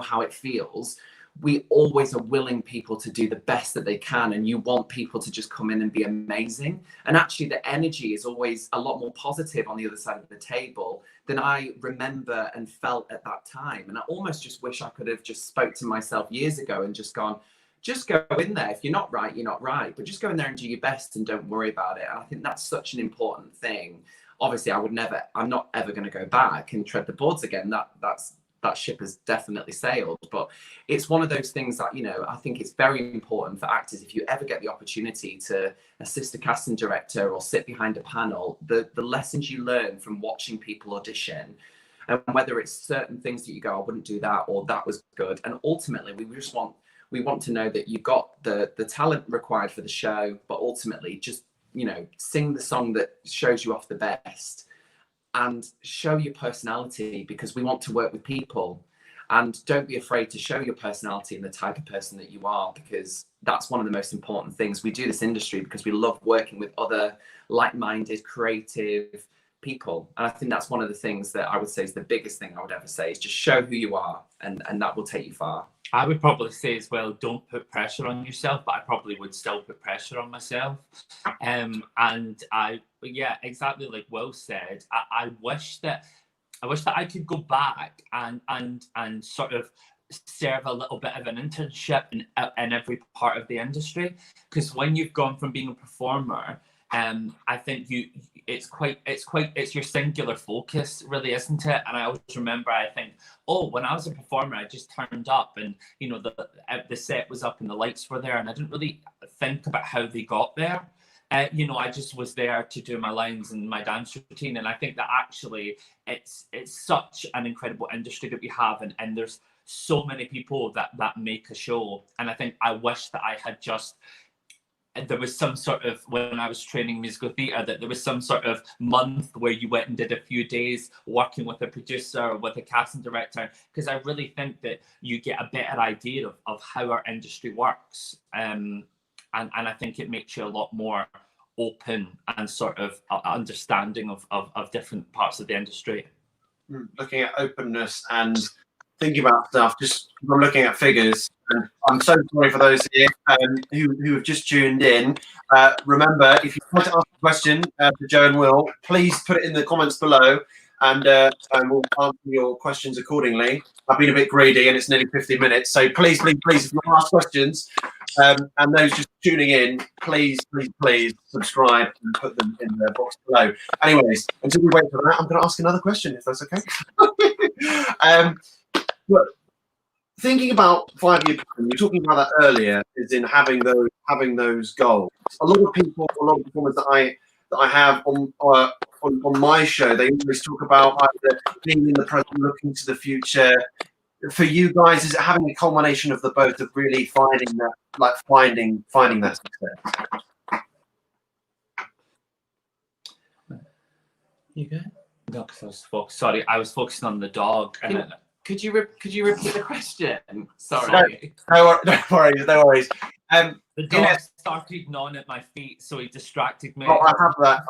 how it feels, we always are willing people to do the best that they can, and you want people to just come in and be amazing. And actually the energy is always a lot more positive on the other side of the table than I remember and felt at that time. And I almost just wish I could have just spoke to myself years ago and just gone, just go in there. If you're not right, you're not right, but just go in there and do your best and don't worry about it. And I think that's such an important thing. Obviously I'm not ever going to go back and tread the boards again. That ship has definitely sailed, but it's one of those things that, I think it's very important for actors, if you ever get the opportunity to assist a casting director or sit behind a panel, the lessons you learn from watching people audition, and whether it's certain things that you go, I wouldn't do that, or that was good. And ultimately we want to know that you've got the talent required for the show, but ultimately just, sing the song that shows you off the best. And show your personality, because we want to work with people. And don't be afraid to show your personality and the type of person that you are, because that's one of the most important things. We do this industry because we love working with other like-minded, creative people. And I think that's one of the things that I would say is the biggest thing I would ever say, is just show who you are, and that will take you far. I would probably say as well, don't put pressure on yourself, but I probably would still put pressure on myself. And yeah, exactly like Will said, I wish that I could go back and sort of serve a little bit of an internship in every part of the industry. Because when you've gone from being a performer, I think it's your singular focus, really, isn't it? And I always remember, I think, when I was a performer, I just turned up, and the set was up and the lights were there, and I didn't really think about how they got there. I just was there to do my lines and my dance routine. And I think that actually it's such an incredible industry that we have, and there's so many people that make a show. And I think I wish that I had just, there was some sort of, when I was training musical theatre, that there was some sort of month where you went and did a few days working with a producer or with a casting director, because I really think that you get a better idea of how our industry works. And I think it makes you a lot more open and sort of understanding of different parts of the industry. Looking at openness and thinking about stuff, just I'm looking at figures, and I'm so sorry for those here who have just tuned in. Remember, if you want to ask a question to Joe and Will, please put it in the comments below, and we'll answer your questions accordingly. I've been a bit greedy, and it's nearly 50 minutes, so please, if you want to ask questions, and those just tuning in, please subscribe and put them in the box below. Anyways, until we wait for that, I'm going to ask another question, if that's okay. But thinking about 5-year plan, you were talking about that earlier, is in having those goals. A lot of performers that I have on my show, they always talk about either being in the present, looking to the future. For you guys, is it having a culmination of the both, of really finding that success? You good? No, because I was focusing on the dog. Could you repeat the question? Sorry. No worries. The dog started gnawing at my feet, so he distracted me. Oh, I have that.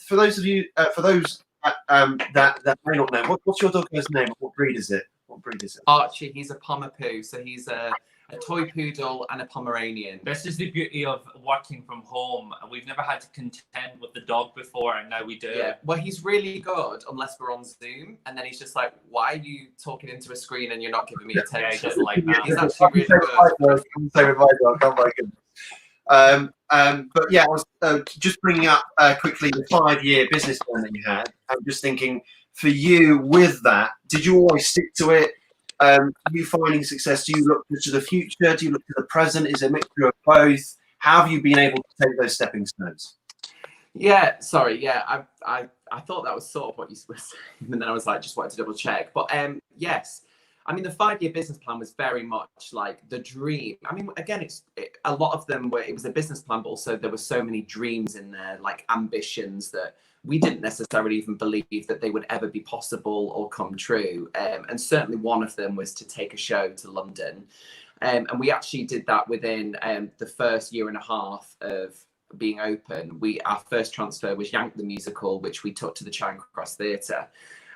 For those of you that may not know, what's your dog's name? What breed is it? Archie. He's a Pomapoo, so he's a toy poodle and a Pomeranian. This is the beauty of working from home. We've never had to contend with the dog before, and now we do. Yeah, well, he's really good unless we're on Zoom, and then he's just like, why are you talking into a screen and you're not giving me attention? Yeah, he doesn't like that. He's actually really good. Same with my dog. Oh my goodness. But yeah, I was just bringing up quickly the 5-year business plan that you had. I'm just thinking, for you with that, did you always stick to it? Are you finding success? Do you look to the future? Do you look to the present? Is it a mixture of both? How have you been able to take those stepping stones? Yeah, sorry. Yeah, I I thought that was sort of what you were saying, and then I was like, just wanted to double check. But yes, I mean, the 5-year business plan was very much like the dream. I mean, again, a lot of them were, it was a business plan, but also there were so many dreams in there, like ambitions that we didn't necessarily even believe that they would ever be possible or come true. And certainly one of them was to take a show to London. And we actually did that within the first year and a half of being open. Our first transfer was Yank the musical, which we took to the Charing Cross Theatre.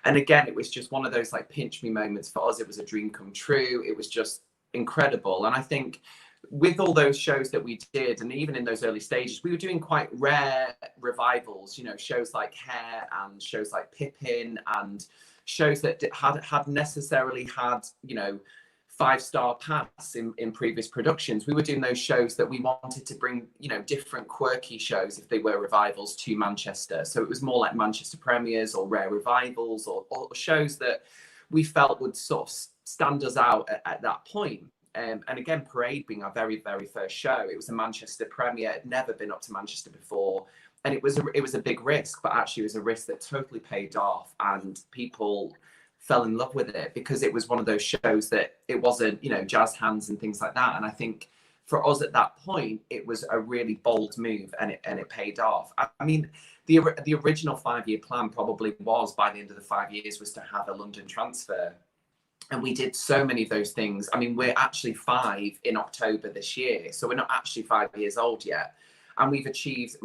And again, it was just one of those like pinch me moments for us. It was a dream come true. It was just incredible. And I think with all those shows that we did, and even in those early stages, we were doing quite rare revivals, you know, shows like Hair and shows like Pippin and shows that had necessarily had, you know, 5-star pass in previous productions. We were doing those shows that we wanted to bring, you know, different quirky shows if they were revivals to Manchester. So it was more like Manchester premieres or rare revivals or shows that we felt would sort of stand us out at that point. And again, Parade being our very, very first show, it was a Manchester premiere. It had never been up to Manchester before. And it was a big risk, but actually it was a risk that totally paid off, and people fell in love with it because it was one of those shows that it wasn't, you know, jazz hands and things like that. And I think for us at that point, it was a really bold move, and it paid off. I mean, the original 5-year plan probably was, by the end of the 5 years, was to have a London transfer. And we did so many of those things. I mean, we're actually 5 in October this year, so we're not actually 5 years old yet. And we've achieved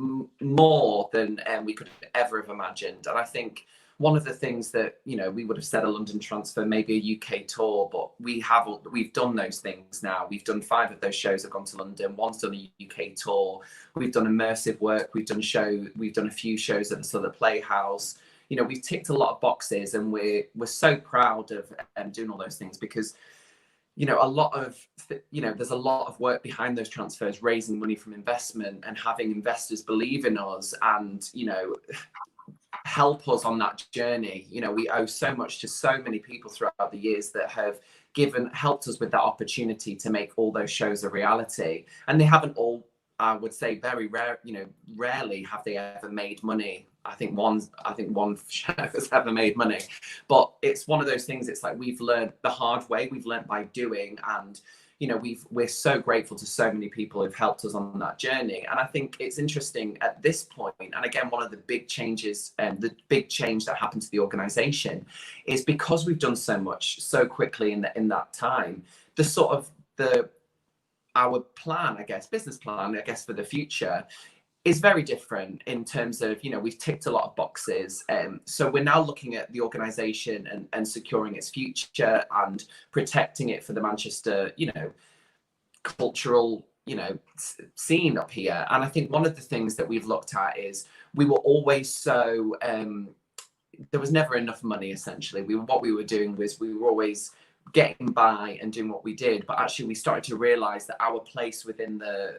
more than we could ever have imagined. And I think one of the things that, you know, we would have said a London transfer, maybe a UK tour, but we've done those things now. We've done 5 of those shows have gone to London. One's done a UK tour. We've done immersive work. We've done a few shows at the Southwark Playhouse. You know, we've ticked a lot of boxes, and we're so proud of doing all those things because, you know, there's a lot of work behind those transfers, raising money from investment and having investors believe in us and, you know, help us on that journey. You know, we owe so much to so many people throughout the years that have helped us with that opportunity to make all those shows a reality. And they haven't all, I would say, rarely have they ever made money. I think one show has ever made money, but it's one of those things. It's like we've learned the hard way. We've learned by doing, and you know, we're so grateful to so many people who've helped us on that journey. And I think it's interesting at this point, and again, one of the big changes and the big change that happened to the organization is because we've done so much so quickly in that time. Our plan, I guess, business plan, I guess, for the future is very different in terms of, you know, we've ticked a lot of boxes. So we're now looking at the organisation and securing its future and protecting it for the Manchester, you know, cultural, you know, scene up here. And I think one of the things that we've looked at is we were always so, there was never enough money, essentially. What we were doing was we were always getting by and doing what we did, but actually we started to realize that our place within the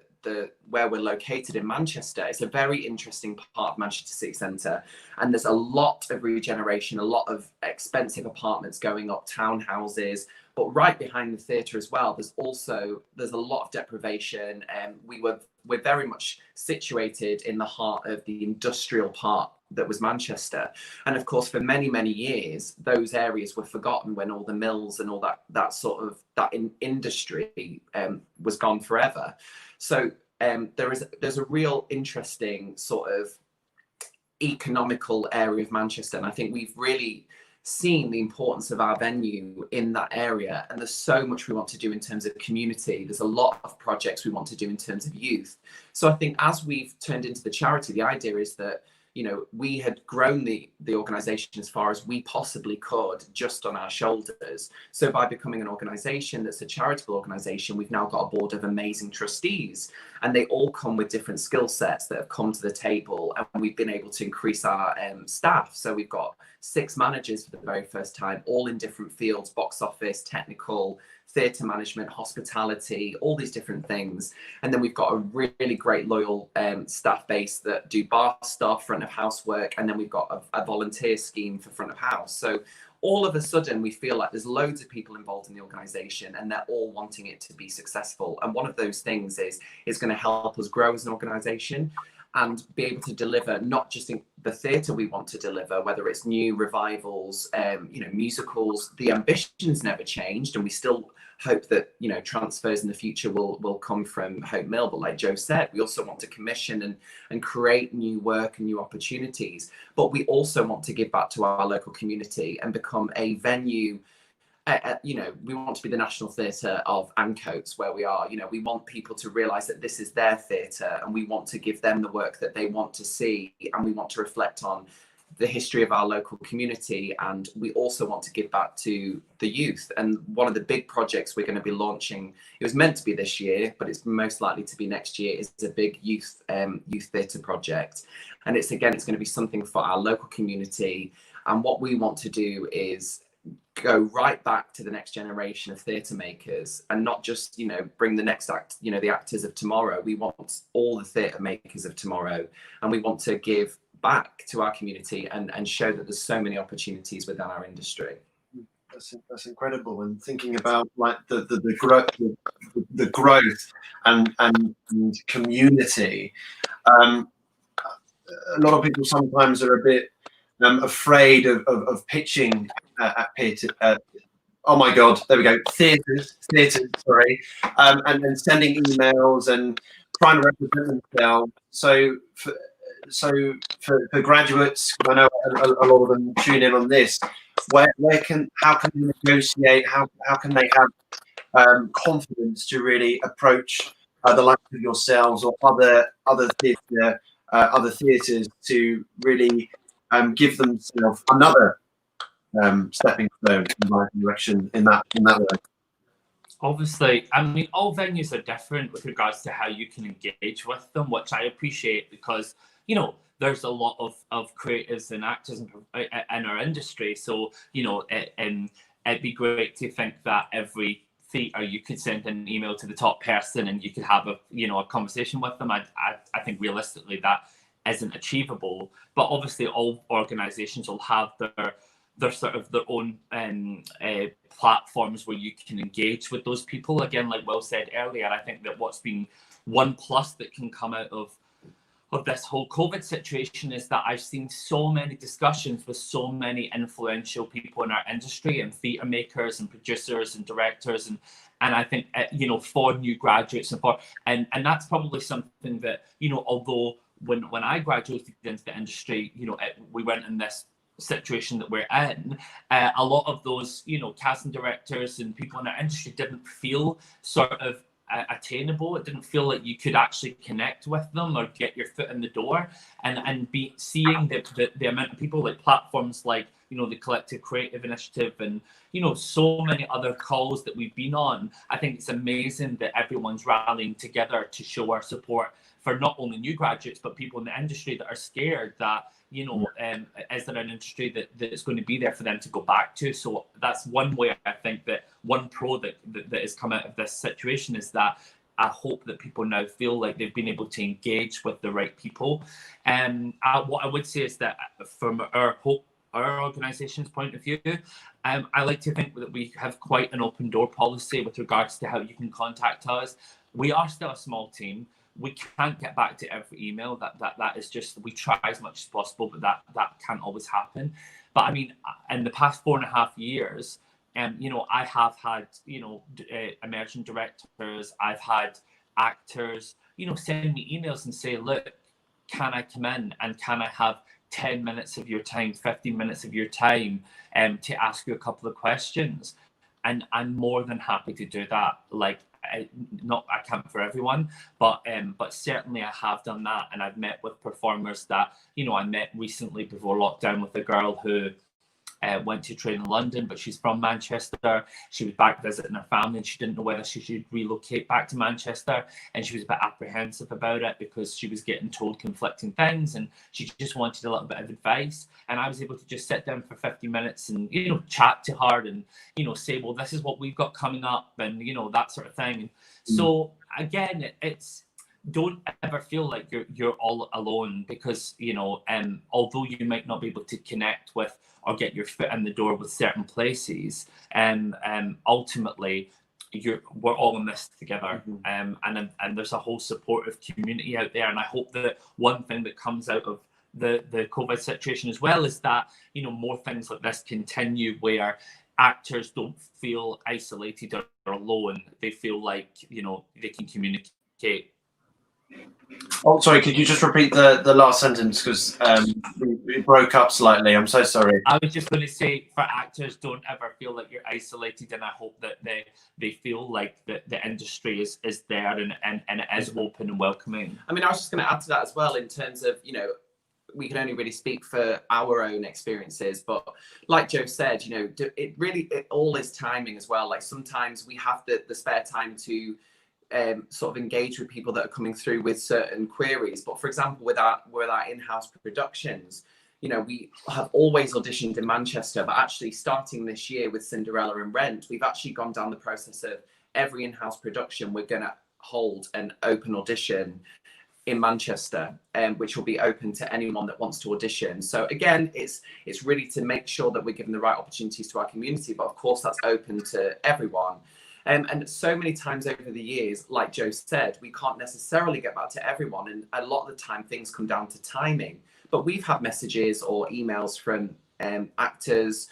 where we're located in Manchester is a very interesting part of Manchester City Centre, and there's a lot of regeneration, a lot of expensive apartments going up, townhouses, but right behind the theatre as well there's a lot of deprivation, and we're very much situated in the heart of the industrial part that was Manchester. And of course, for many, many years, those areas were forgotten when all the mills and all that industry was gone forever. So there's a real interesting sort of economical area of Manchester. And I think we've really seen the importance of our venue in that area. And there's so much we want to do in terms of community. There's a lot of projects we want to do in terms of youth. So I think as we've turned into the charity, the idea is that, you know, we had grown the organisation as far as we possibly could just on our shoulders. So by becoming an organisation that's a charitable organisation, we've now got a board of amazing trustees, and they all come with different skill sets that have come to the table, and we've been able to increase our staff. So we've got 6 managers for the very first time, all in different fields: box office, technical, theatre management, hospitality, all these different things. And then we've got a really great loyal staff base that do bar stuff, front of house work, and then we've got a volunteer scheme for front of house. So all of a sudden we feel like there's loads of people involved in the organisation, and they're all wanting it to be successful. And one of those things is going to help us grow as an organisation. and be able to deliver not just in the theatre we want to deliver, whether it's new revivals, musicals. The ambitions never changed, and we still hope that transfers in the future will come from Hope Mill. But like Joe said, we also want to commission and create new work and new opportunities. But we also want to give back to our local community and become a venue. We want to be the National Theatre of Ancoats, where we are. We want people to realise that this is their theatre, and we want to give them the work that they want to see, and we want to reflect on the history of our local community, and we also want to give back to the youth. And one of the big projects we're going to be launching, it was meant to be this year, but it's most likely to be next year, is a big youth theatre project. And it's going to be something for our local community. And what we want to do is go right back to the next generation of theatre makers, and not just bring the next act, the actors of tomorrow. We want all the theatre makers of tomorrow, and we want to give back to our community and show that there's so many opportunities within our industry. That's incredible. And thinking about like the growth and community, a lot of people sometimes are a bit afraid of pitching at oh my god, there we go, theatres, sorry, and then sending emails and trying to represent themselves. So for graduates, I know a lot of them tune in on this. How can they negotiate? How can they have confidence to really approach the likes of yourselves or other theatres to really give themselves another stepping stone in the right direction in that way? Obviously, I mean, all venues are different with regards to how you can engage with them, which I appreciate, because there's a lot of creatives and actors in our industry. So it'd be great to think that every theatre you could send an email to the top person and you could have a conversation with them. I think realistically that isn't achievable, but obviously all organisations will have their sort of their own platforms where you can engage with those people. Again, like Will said earlier, I think that what's been one plus that can come out of this whole COVID situation is that I've seen so many discussions with so many influential people in our industry, and theatre makers and producers and directors, and I think for new graduates and that's probably something that although when I graduated into the industry, we weren't in this situation that we're in, a lot of those casting directors and people in our industry didn't feel sort of attainable. It didn't feel like you could actually connect with them or get your foot in the door, and be seeing the amount of people, like platforms like the Collective Creative Initiative and so many other calls that we've been on. I think it's amazing that everyone's rallying together to show our support for not only new graduates but people in the industry that are scared that is there an industry that is going to be there for them to go back to. So that's one way. I think that one pro that has come out of this situation is that I hope that people now feel like they've been able to engage with the right people. And what I would say is that from our organisation's point of view, I like to think that we have quite an open door policy with regards to how you can contact us. We are still a small team. We can't get back to every email. That is just, we try as much as possible, but that can't always happen. But I mean, in the past 4.5 years, I have had emerging directors, I've had actors, send me emails and say, look, can I come in and can I have 10 minutes of your time, 15 minutes of your time to ask you a couple of questions? And I'm more than happy to do that. Like, I can't for everyone, but certainly I have done that, and I've met with performers that I met recently before lockdown with a girl who went to train in London, but she's from Manchester. She was back visiting her family and she didn't know whether she should relocate back to Manchester, and she was a bit apprehensive about it because she was getting told conflicting things and she just wanted a little bit of advice. And I was able to just sit down for 50 minutes and chat to her and say, well, this is what we've got coming up, and that sort of thing. So again, it's, don't ever feel like you're all alone, because although you might not be able to connect with or get your foot in the door with certain places, ultimately we're all in this together, and there's a whole supportive community out there. And I hope that one thing that comes out of the COVID situation as well is that, you know, more things like this continue, where actors don't feel isolated or alone. They feel like, you know, they can communicate. Oh, sorry, could you just repeat the last sentence, because it broke up slightly. I'm so sorry. I was just going to say, for actors, don't ever feel like you're isolated, and I hope that they feel like the industry is there and it is open and welcoming. I mean, I was just going to add to that as well, in terms of, you know, we can only really speak for our own experiences, but like Joe said, you know, it all is timing as well. Like sometimes we have the spare time to sort of engage with people that are coming through with certain queries. But for example, with our in-house productions, you know, we have always auditioned in Manchester, but actually starting this year with Cinderella and Rent, we've actually gone down the process of every in-house production we're going to hold an open audition in Manchester, which will be open to anyone that wants to audition. So again, it's really to make sure that we're giving the right opportunities to our community, but of course that's open to everyone. And so many times over the years, like Joe said, we can't necessarily get back to everyone, and a lot of the time things come down to timing. But we've had messages or emails from actors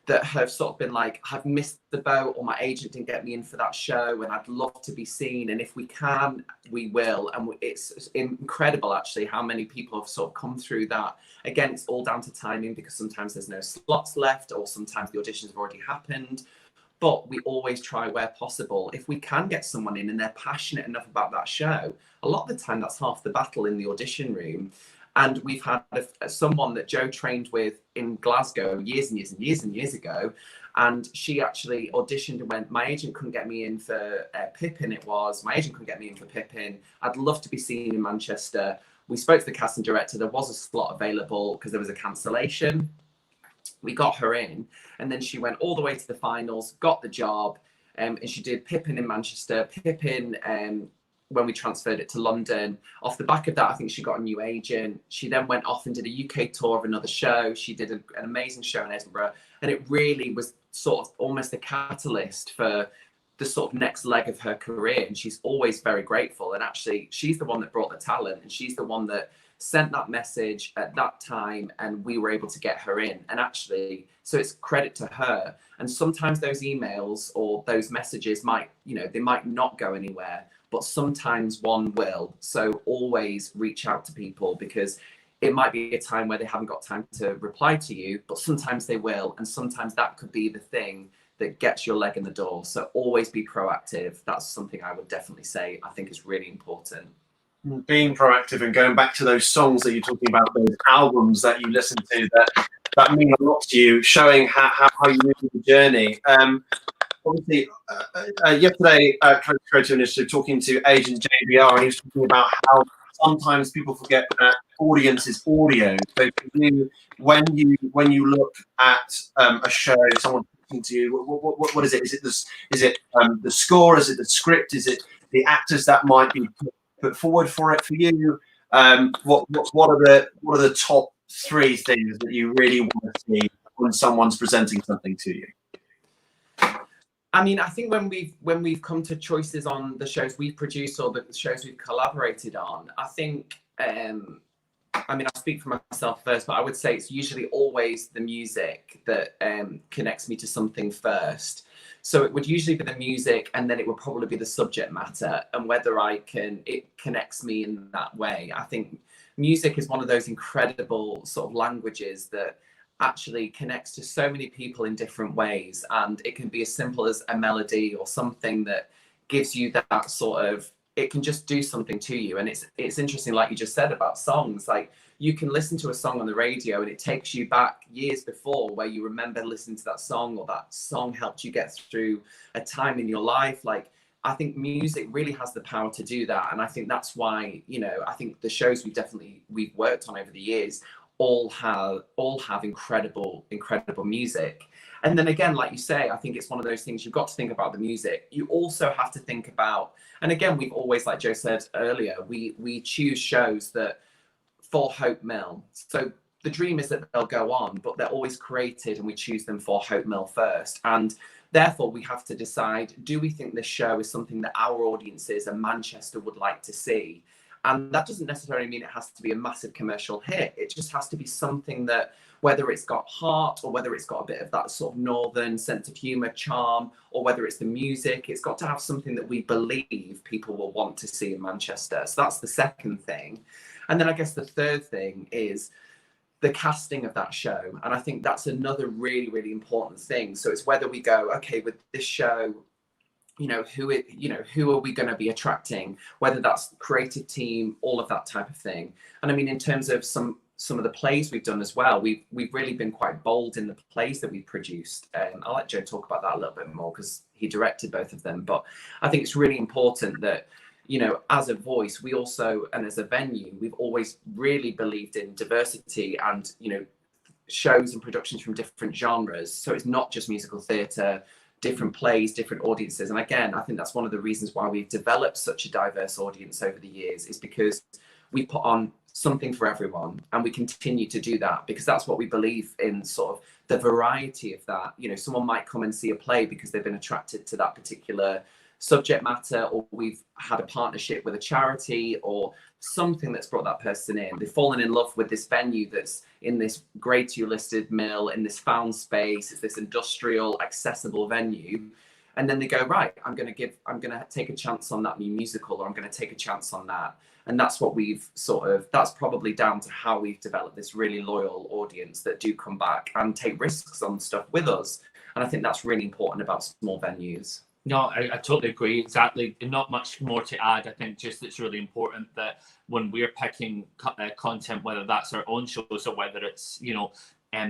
that have sort of been like, I've missed the boat, or my agent didn't get me in for that show, and I'd love to be seen, and if we can, we will. And it's incredible actually how many people have sort of come through that. Again, it's all down to timing, because sometimes there's no slots left, or sometimes the auditions have already happened. But we always try, where possible, if we can get someone in and they're passionate enough about that show, a lot of the time that's half the battle in the audition room. And we've had someone that Joe trained with in Glasgow years and years and years and years ago. And she actually auditioned and went, my agent couldn't get me in for Pippin, my agent couldn't get me in for Pippin. I'd love to be seen in Manchester. We spoke to the casting director. There was a slot available because there was a cancellation. We got her in, and then she went all the way to the finals, got the job, and she did Pippin in Manchester, Pippin when we transferred it to London. Off the back of that, I think she got a new agent. She then went off and did a UK tour of another show. She did an amazing show in Edinburgh, and it really was sort of almost a catalyst for the sort of next leg of her career. And she's always very grateful. And actually, she's the one that brought the talent, and she's the one that sent that message at that time, and we were able to get her in. And actually, so it's credit to her. And sometimes those emails or those messages might, you know, they might not go anywhere, but sometimes one will. So always reach out to people, because it might be a time where they haven't got time to reply to you, but sometimes they will. And sometimes that could be the thing that gets your leg in the door. So always be proactive. That's something I would definitely say I think is really important. Being proactive and going back to those songs that you're talking about, those albums that you listen to that mean a lot to you, showing how you move through the journey. Obviously, yesterday, Creative Initiative, talking to agent JBR, and he was talking about how sometimes people forget that audience is audio. So for you, when you look at a show, someone talking to you, what is it? Is it the score? Is it the script? Is it the actors that might be put forward for it for you? What are the top three things that you really want to see when someone's presenting something to you? I mean, I think when we've come to choices on the shows we've produced or the shows we've collaborated on, I think I mean, I'll speak for myself first, but I would say it's usually always the music that connects me to something first. So it would usually be the music, and then it would probably be the subject matter and whether it connects me in that way. I think music is one of those incredible sort of languages that actually connects to so many people in different ways. And it can be as simple as a melody or something that gives you that sort of, it can just do something to you. And it's interesting, like you just said about songs, like you can listen to a song on the radio and it takes you back years before where you remember listening to that song, or that song helped you get through a time in your life. Like, I think music really has the power to do that. And I think that's why, you know, I think the shows we've worked on over the years all have incredible music. And then again, like you say, I think it's one of those things, you've got to think about the music. You also have to think about, and again, we've always, like Joe said earlier, we choose shows that for Hope Mill. So the dream is that they'll go on, but they're always created and we choose them for Hope Mill first. And Therefore, we have to decide, do we think this show is something that our audiences and Manchester would like to see? And that doesn't necessarily mean it has to be a massive commercial hit. It just has to be something that, whether it's got heart or whether it's got a bit of that sort of northern sense of humour, charm, or whether it's the music, it's got to have something that we believe people will want to see in Manchester. So that's the second thing. And then I guess the third thing is the casting of that show. And I think that's another really, really important thing. So it's whether we go, okay, with this show, who are we going to be attracting, whether that's creative team, all of that type of thing. And I mean, in terms of some of the plays we've done as well, we've really been quite bold in the plays that we've produced. I'll let Joe talk about that a little bit more because he directed both of them. But I think it's really important that, as a voice, we also, and as a venue, we've always really believed in diversity and, shows and productions from different genres. So it's not just musical theatre, different plays, different audiences. And again, I think that's one of the reasons why we've developed such a diverse audience over the years, is because we put on something for everyone, and we continue to do that because that's what we believe in, sort of the variety of that. Someone might come and see a play because they've been attracted to that particular subject matter, or we've had a partnership with a charity or something that's brought that person in. They've fallen in love with this venue that's in this grade 2 listed mill, in this found space. It's this industrial, accessible venue. And then they go, right, I'm going to take a chance on that new musical, or I'm going to take a chance on that. And that's what that's probably down to how we've developed this really loyal audience that do come back and take risks on stuff with us. And I think that's really important about small venues. No, I totally agree. Exactly. Not much more to add. I think just it's really important that when we're picking content, whether that's our own shows or whether it's,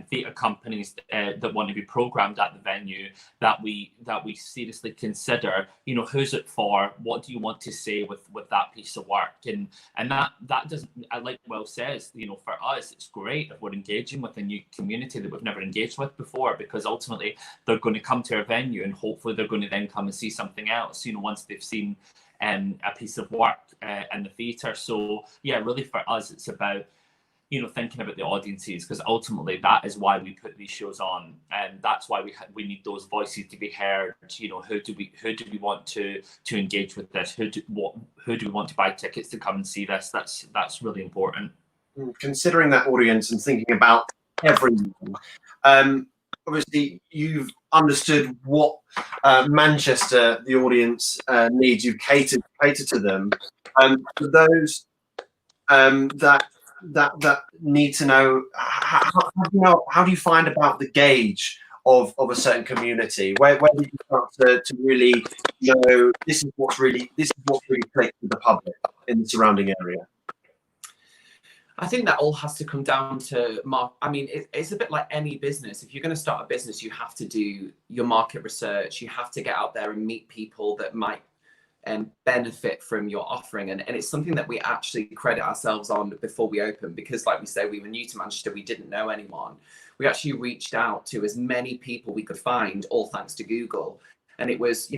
theatre companies that want to be programmed at the venue, that we seriously consider, who's it for? What do you want to say with that piece of work? And that doesn't, like Will says, for us, it's great if we're engaging with a new community that we've never engaged with before, because ultimately they're going to come to our venue and hopefully they're going to then come and see something else, once they've seen a piece of work in the theatre. So yeah, really for us, it's about thinking about the audiences, because ultimately that is why we put these shows on, and that's why we need those voices to be heard. Who do we want to engage with this? Who do we want to buy tickets to come and see this? That's really important. Considering that audience and thinking about everyone, obviously you've understood what Manchester, the audience needs. You've catered to them. For those that need to know, how do you find about the gauge of a certain community? Where do you start to really know this is what's really clicked with the public in the surrounding area? I think that all has to come down to it's a bit like any business. If you're going to start a business, you have to do your market research. You have to get out there and meet people that might benefit from your offering, and it's something that we actually credit ourselves on before we opened, because like we say, we were new to Manchester, we didn't know anyone. We actually reached out to as many people we could find, all thanks to Google. And it was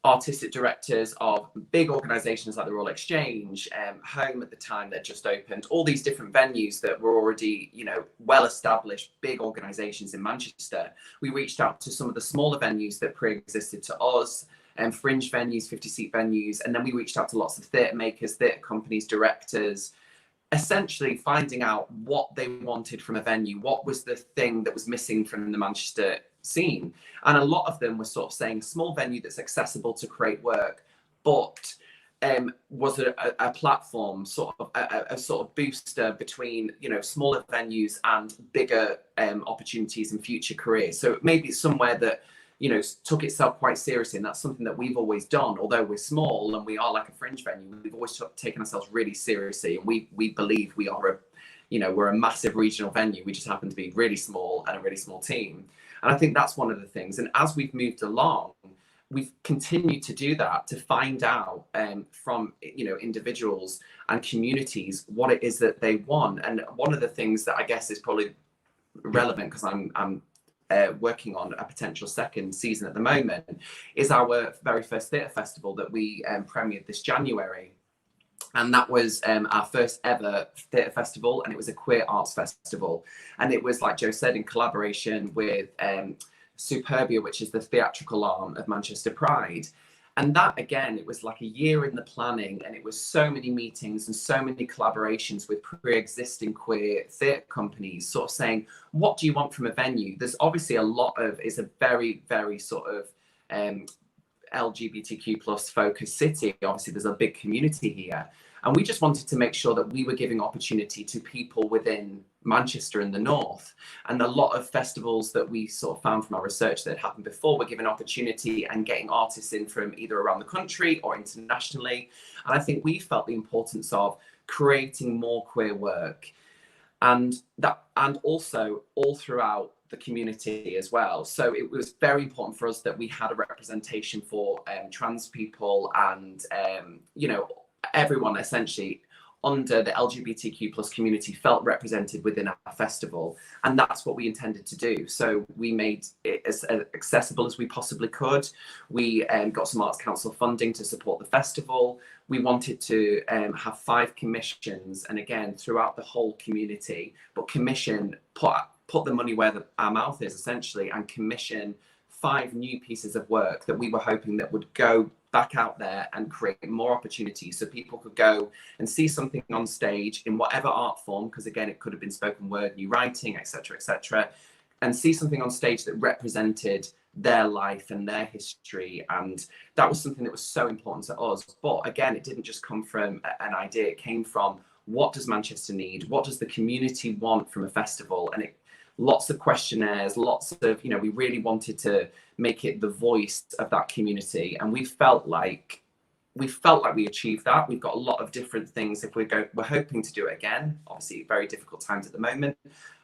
artistic directors of big organizations like the Royal Exchange, Home at the time that just opened, all these different venues that were already well established big organizations in Manchester. We reached out to some of the smaller venues that pre-existed to us, and fringe venues, 50-seat venues. And then we reached out to lots of theatre makers, theatre companies, directors, essentially finding out what they wanted from a venue. What was the thing that was missing from the Manchester scene? And a lot of them were sort of saying small venue that's accessible to create work, but was a platform, sort of a sort of booster between smaller venues and bigger opportunities in future careers. So maybe somewhere that took itself quite seriously. And that's something that we've always done. Although we're small and we are like a fringe venue, we've always taken ourselves really seriously. And we believe we are we're a massive regional venue. We just happen to be really small and a really small team. And I think that's one of the things. And as we've moved along, we've continued to do that, to find out from individuals and communities what it is that they want. And one of the things that I guess is probably relevant, because I'm working on a potential second season at the moment, is our very first theatre festival that we premiered this January. And that was our first ever theatre festival, and it was a queer arts festival. And it was, like Joe said, in collaboration with Superbia, which is the theatrical arm of Manchester Pride. And that, again, it was like a year in the planning, and it was so many meetings and so many collaborations with pre-existing queer theatre companies, sort of saying, what do you want from a venue? There's obviously it's a very, very sort of LGBTQ plus focused city. Obviously, there's a big community here. And we just wanted to make sure that we were giving opportunity to people within Manchester and the north. And a lot of festivals that we sort of found from our research that had happened before were given opportunity and getting artists in from either around the country or internationally. And I think we felt the importance of creating more queer work, and also all throughout the community as well. So it was very important for us that we had a representation for trans people and everyone essentially under the LGBTQ plus community felt represented within our festival, and that's what we intended to do. So we made it as accessible as we possibly could. We got some Arts Council funding to support the festival. We wanted to have 5 commissions, and again throughout the whole community, but put the money where our mouth is essentially, and commission 5 new pieces of work that we were hoping that would go back out there and create more opportunities so people could go and see something on stage in whatever art form, because again it could have been spoken word, new writing, etc., and see something on stage that represented their life and their history. And that was something that was so important to us. But again, it didn't just come from an idea, it came from what does Manchester need, what does the community want from a festival, and lots of questionnaires, lots of, we really wanted to make it the voice of that community. And we felt like we achieved that. We've got a lot of different things. We're hoping to do it again, obviously very difficult times at the moment,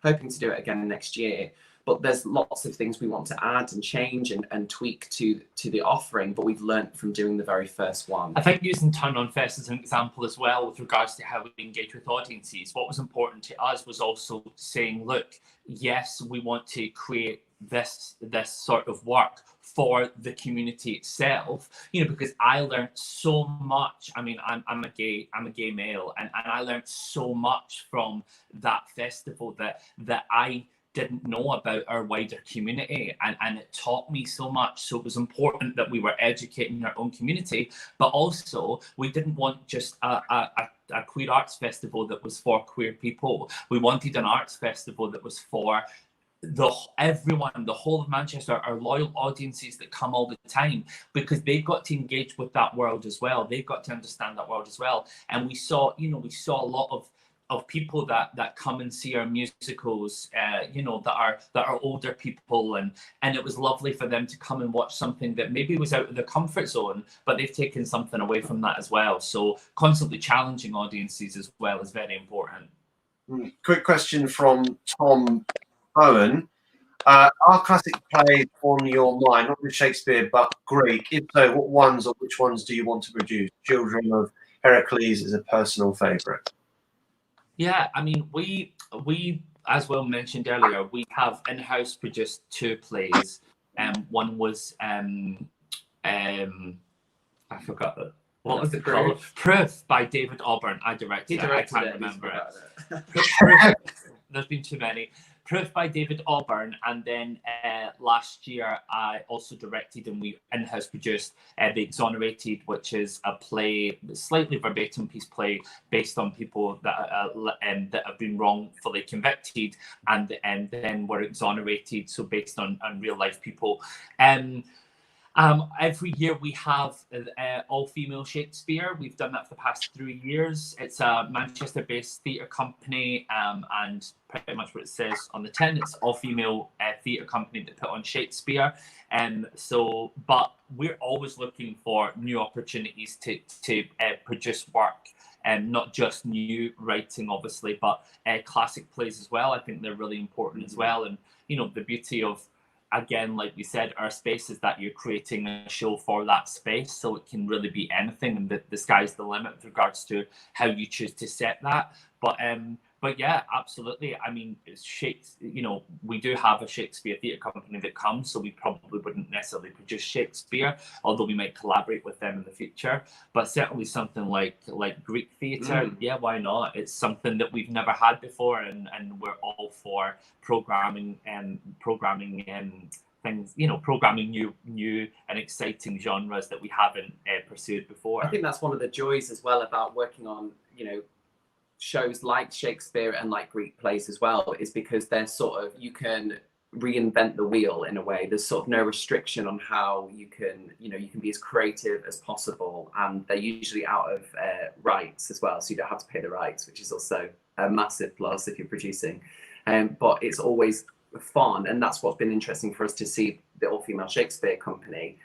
hoping to do it again next year. But there's lots of things we want to add and change and tweak to the offering, but we've learnt from doing the very first one. I think using Turn On Fest as an example as well with regards to how we engage with audiences, what was important to us was also saying, look, yes, we want to create this sort of work for the community itself, because I learned so much. I mean, I'm a gay male, and I learned so much from that festival that I didn't know about our wider community, and it taught me so much. So it was important that we were educating our own community, but also we didn't want just a queer arts festival that was for queer people. We wanted an arts festival that was for everyone, the whole of Manchester, our loyal audiences that come all the time, because they've got to engage with that world as well. They've got to understand that world as well. And we saw a lot of people that come and see our musicals, that are older people, and it was lovely for them to come and watch something that maybe was out of their comfort zone, but they've taken something away from that as well. So constantly challenging audiences as well is very important. Quick question from Tom Owen. Are classic plays on your mind, not just Shakespeare, but Greek? If so, what ones or which ones do you want to produce? Children of Heracles is a personal favourite. Yeah, I mean, we as well mentioned earlier, we have in-house produced 2 plays. One was I forgot that. What was it called? Proof by David Auburn. I directed it. I can't remember it. Proof. There's been too many. Proof by David Auburn, and then last year I also directed and we in-house produced The Exonerated, which is a play, slightly verbatim piece play based on people that have been wrongfully convicted and then were exonerated, so based on real life people. Every year we have all-female Shakespeare. We've done that for the past 3 years. It's a Manchester-based theatre company, and pretty much what it says on the tin, it's all-female theatre company that put on Shakespeare. But we're always looking for new opportunities to produce work, and not just new writing, obviously, but classic plays as well. I think they're really important as well. And the beauty of, again, like we said, our space is that you're creating a show for that space, so it can really be anything, and the sky's the limit with regards to how you choose to set that. But yeah, absolutely. I mean, we do have a Shakespeare theatre company that comes, so we probably wouldn't necessarily produce Shakespeare, although we might collaborate with them in the future. But certainly something like Greek theatre, yeah, why not? It's something that we've never had before, and we're all for programming things, you know, programming new and exciting genres that we haven't pursued before. I think that's one of the joys as well about working on, you know, shows like Shakespeare and like Greek plays as well, is because they're sort of, you can reinvent the wheel in a way. There's sort of no restriction on how you can, you know, you can be as creative as possible, and they're usually out of rights as well, so you don't have to pay the rights, which is also a massive plus if you're producing. But it's always fun, and that's what's been interesting for us to see the all-female Shakespeare company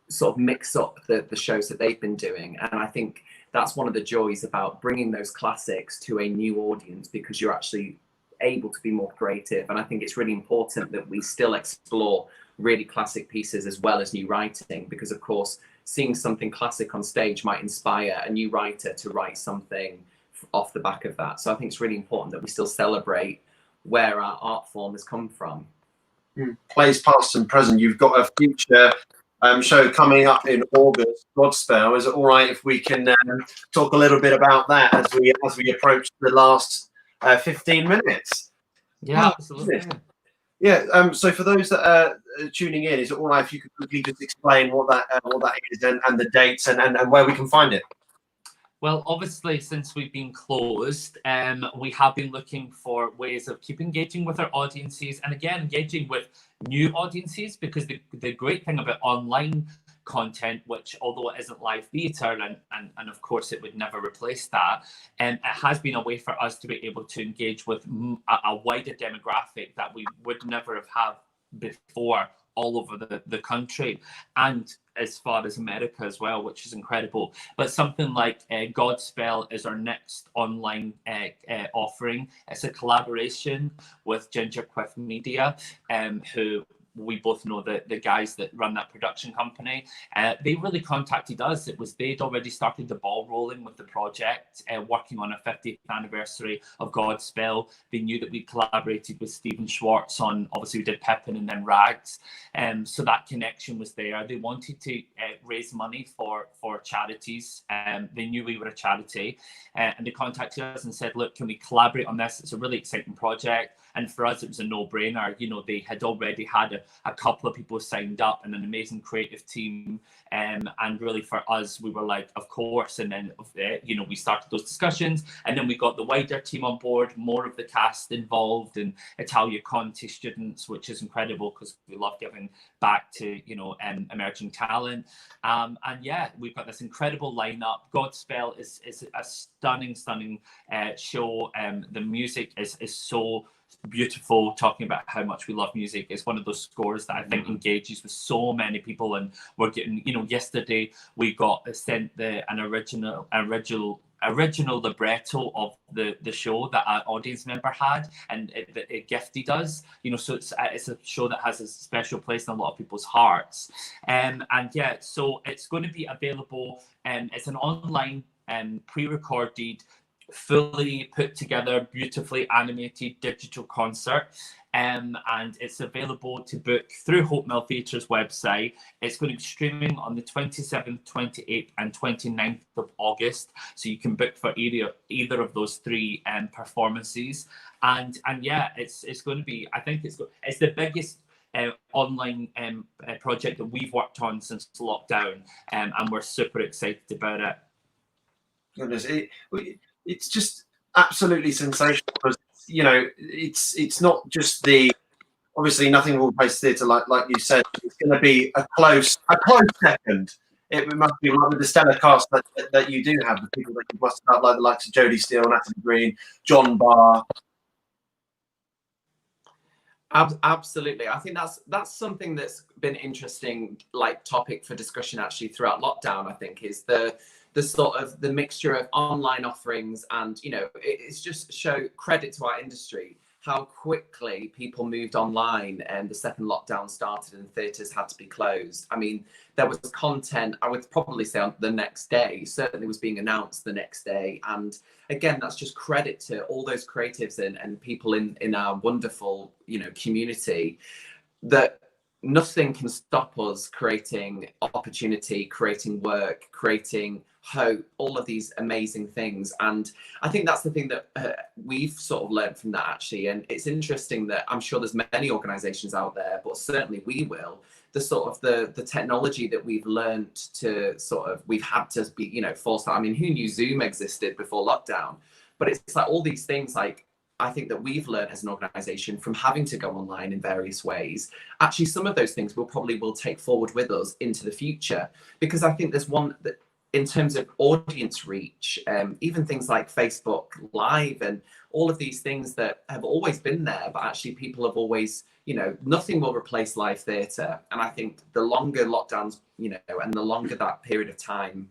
sort of mix up the shows that they've been doing. And I think that's one of the joys about bringing those classics to a new audience, because you're actually able to be more creative. And I think it's really important that we still explore really classic pieces as well as new writing, because of course seeing something classic on stage might inspire a new writer to write something off the back of that. So I think it's really important that we still celebrate where our art form has come from. Plays past and present. You've got a future show coming up in August, Godspell. Is it all right if we can talk a little bit about that as we approach the last 15 minutes? Yeah, absolutely. Yeah. So for those that are tuning in, is it all right if you could quickly just explain what that is and the dates and where we can find it? Well, obviously, since we've been closed, we have been looking for ways of keep engaging with our audiences, and again, engaging with new audiences, because the great thing about online content, which although it isn't live theatre, and of course it would never replace that, it has been a way for us to be able to engage with a wider demographic that we would never have had before, all over the country, and as far as America as well, which is incredible. But something like Godspell is our next online offering. It's a collaboration with Ginger Quiff Media, who we both know the guys that run that production company. They really contacted us. They'd already started the ball rolling with the project, working on a 50th anniversary of Godspell. They knew that we collaborated with Stephen Schwartz on, obviously we did Pippin and then Rags. So that connection was there. They wanted to raise money for charities. They knew we were a charity, and they contacted us and said, look, can we collaborate on this? It's a really exciting project. And for us, it was a no-brainer. You know, they had already had a couple of people signed up and an amazing creative team. And really for us, we were like, of course. And then, you know, we started those discussions, and then we got the wider team on board, more of the cast involved, and Italia Conti students, which is incredible because we love giving back to, you know, emerging talent. And yeah, we've got this incredible lineup. Godspell is a stunning show. The music is so beautiful, talking about how much we love music. It's one of those scores that I think engages with so many people, and we're getting, you know, yesterday we got sent an original libretto of the show that an audience member had, and it gifted us, you know, so it's a show that has a special place in a lot of people's hearts. And yeah, so it's going to be available, and it's an online pre-recorded, fully put together, beautifully animated digital concert, and it's available to book through Hope Mill Theatre's website. It's going to be streaming on the 27th, 28th and 29th of August, so you can book for either of those three performances. And yeah, it's going to be, I think it's the biggest online project that we've worked on since lockdown, and we're super excited about it. Goodness, it's just absolutely sensational, because, you know, it's not just obviously nothing will replace theatre, like you said. It's going to be a close second. It must be like with the stellar cast that you do have, the people that you must have, like the likes of Jodie Steele, Natalie Green, John Barr. Absolutely. I think that's something that's been interesting, like topic for discussion actually throughout lockdown. I think is the sort of the mixture of online offerings, and, you know, it's just show credit to our industry how quickly people moved online, and the second lockdown started and theatres had to be closed. I mean, there was content, I would probably say on the next day, certainly was being announced the next day. And again, that's just credit to all those creatives and people in our wonderful, you know, community that nothing can stop us creating opportunity, creating work, creating hope, all of these amazing things. And I think that's the thing that we've sort of learned from that, actually. And it's interesting that I'm sure there's many organizations out there, but certainly we will, the sort of the technology that we've learned to we've had to be, you know, forced out. I mean, who knew Zoom existed before lockdown? But it's like all these things, like, I think that we've learned as an organization from having to go online in various ways. Actually, some of those things will take forward with us into the future, because I think there's one that, in terms of audience reach, even things like Facebook Live and all of these things that have always been there, but actually people have always, you know, nothing will replace live theatre. And I think the longer lockdowns, you know, and the longer that period of time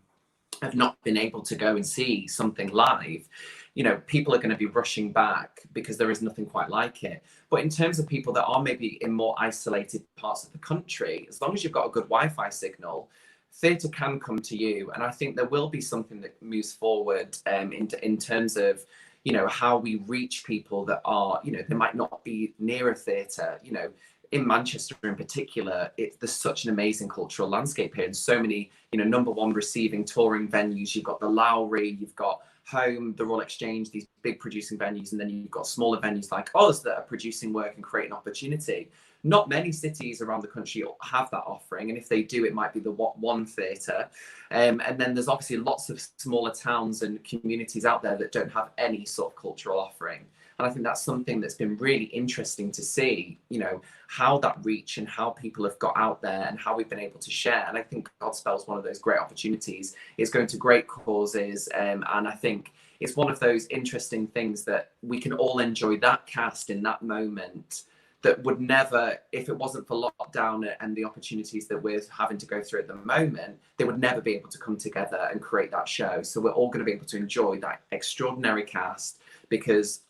have not been able to go and see something live, you know, people are going to be rushing back because there is nothing quite like it. But in terms of people that are maybe in more isolated parts of the country, as long as you've got a good Wi-Fi signal, theatre can come to you. And I think there will be something that moves forward in terms of, you know, how we reach people that are, you know, they might not be near a theatre. You know, in Manchester in particular, there's such an amazing cultural landscape here, and so many, you know, number one receiving touring venues. You've got the Lowry, you've got Home, the Royal Exchange, these big producing venues, and then you've got smaller venues like us that are producing work and creating opportunity. Not many cities around the country have that offering, and if they do, it might be the one theatre. And then there's obviously lots of smaller towns and communities out there that don't have any sort of cultural offering. And I think that's something that's been really interesting to see, you know, how that reach and how people have got out there and how we've been able to share. And I think Godspell's one of those great opportunities. It's going to great causes. And I think it's one of those interesting things that we can all enjoy that cast in that moment that would never, if it wasn't for lockdown and the opportunities that we're having to go through at the moment, they would never be able to come together and create that show. So we're all going to be able to enjoy that extraordinary cast, because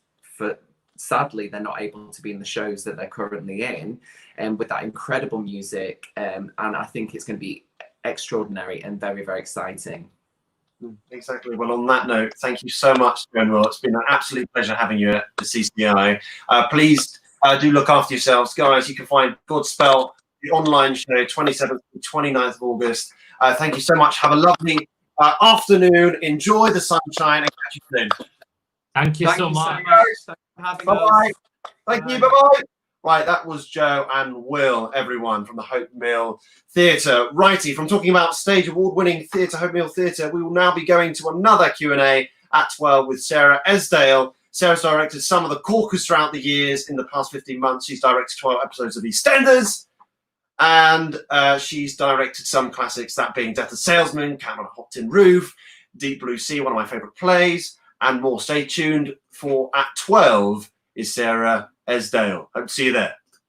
sadly they're not able to be in the shows that they're currently in, and with that incredible music, and I think it's going to be extraordinary and very, very exciting. Exactly. Well, on that note, thank you so much, General. It's been an absolute pleasure having you at the CCI. Please do look after yourselves, guys. You can find Godspell, the online show, 27th to 29th of August. Thank you so much. Have a lovely afternoon. Enjoy the sunshine, and catch you soon. Thank you so much. Thanks for having Bye-bye. us. Thank you. Bye-bye. Right, that was Joe and Will, everyone, from the Hope Mill Theatre. Righty, from talking about stage award-winning theatre, Hope Mill Theatre, we will now be going to another Q&A at 12 with Sarah Esdale. Sarah's directed some of the corkers throughout the years. In the past 15 months, she's directed 12 episodes of EastEnders, and she's directed some classics, that being Death of Salesman, Cat on a Hot Tin Roof, Deep Blue Sea, one of my favourite plays, and more. Stay tuned for at 12 is Sarah Esdale. Hope to see you there.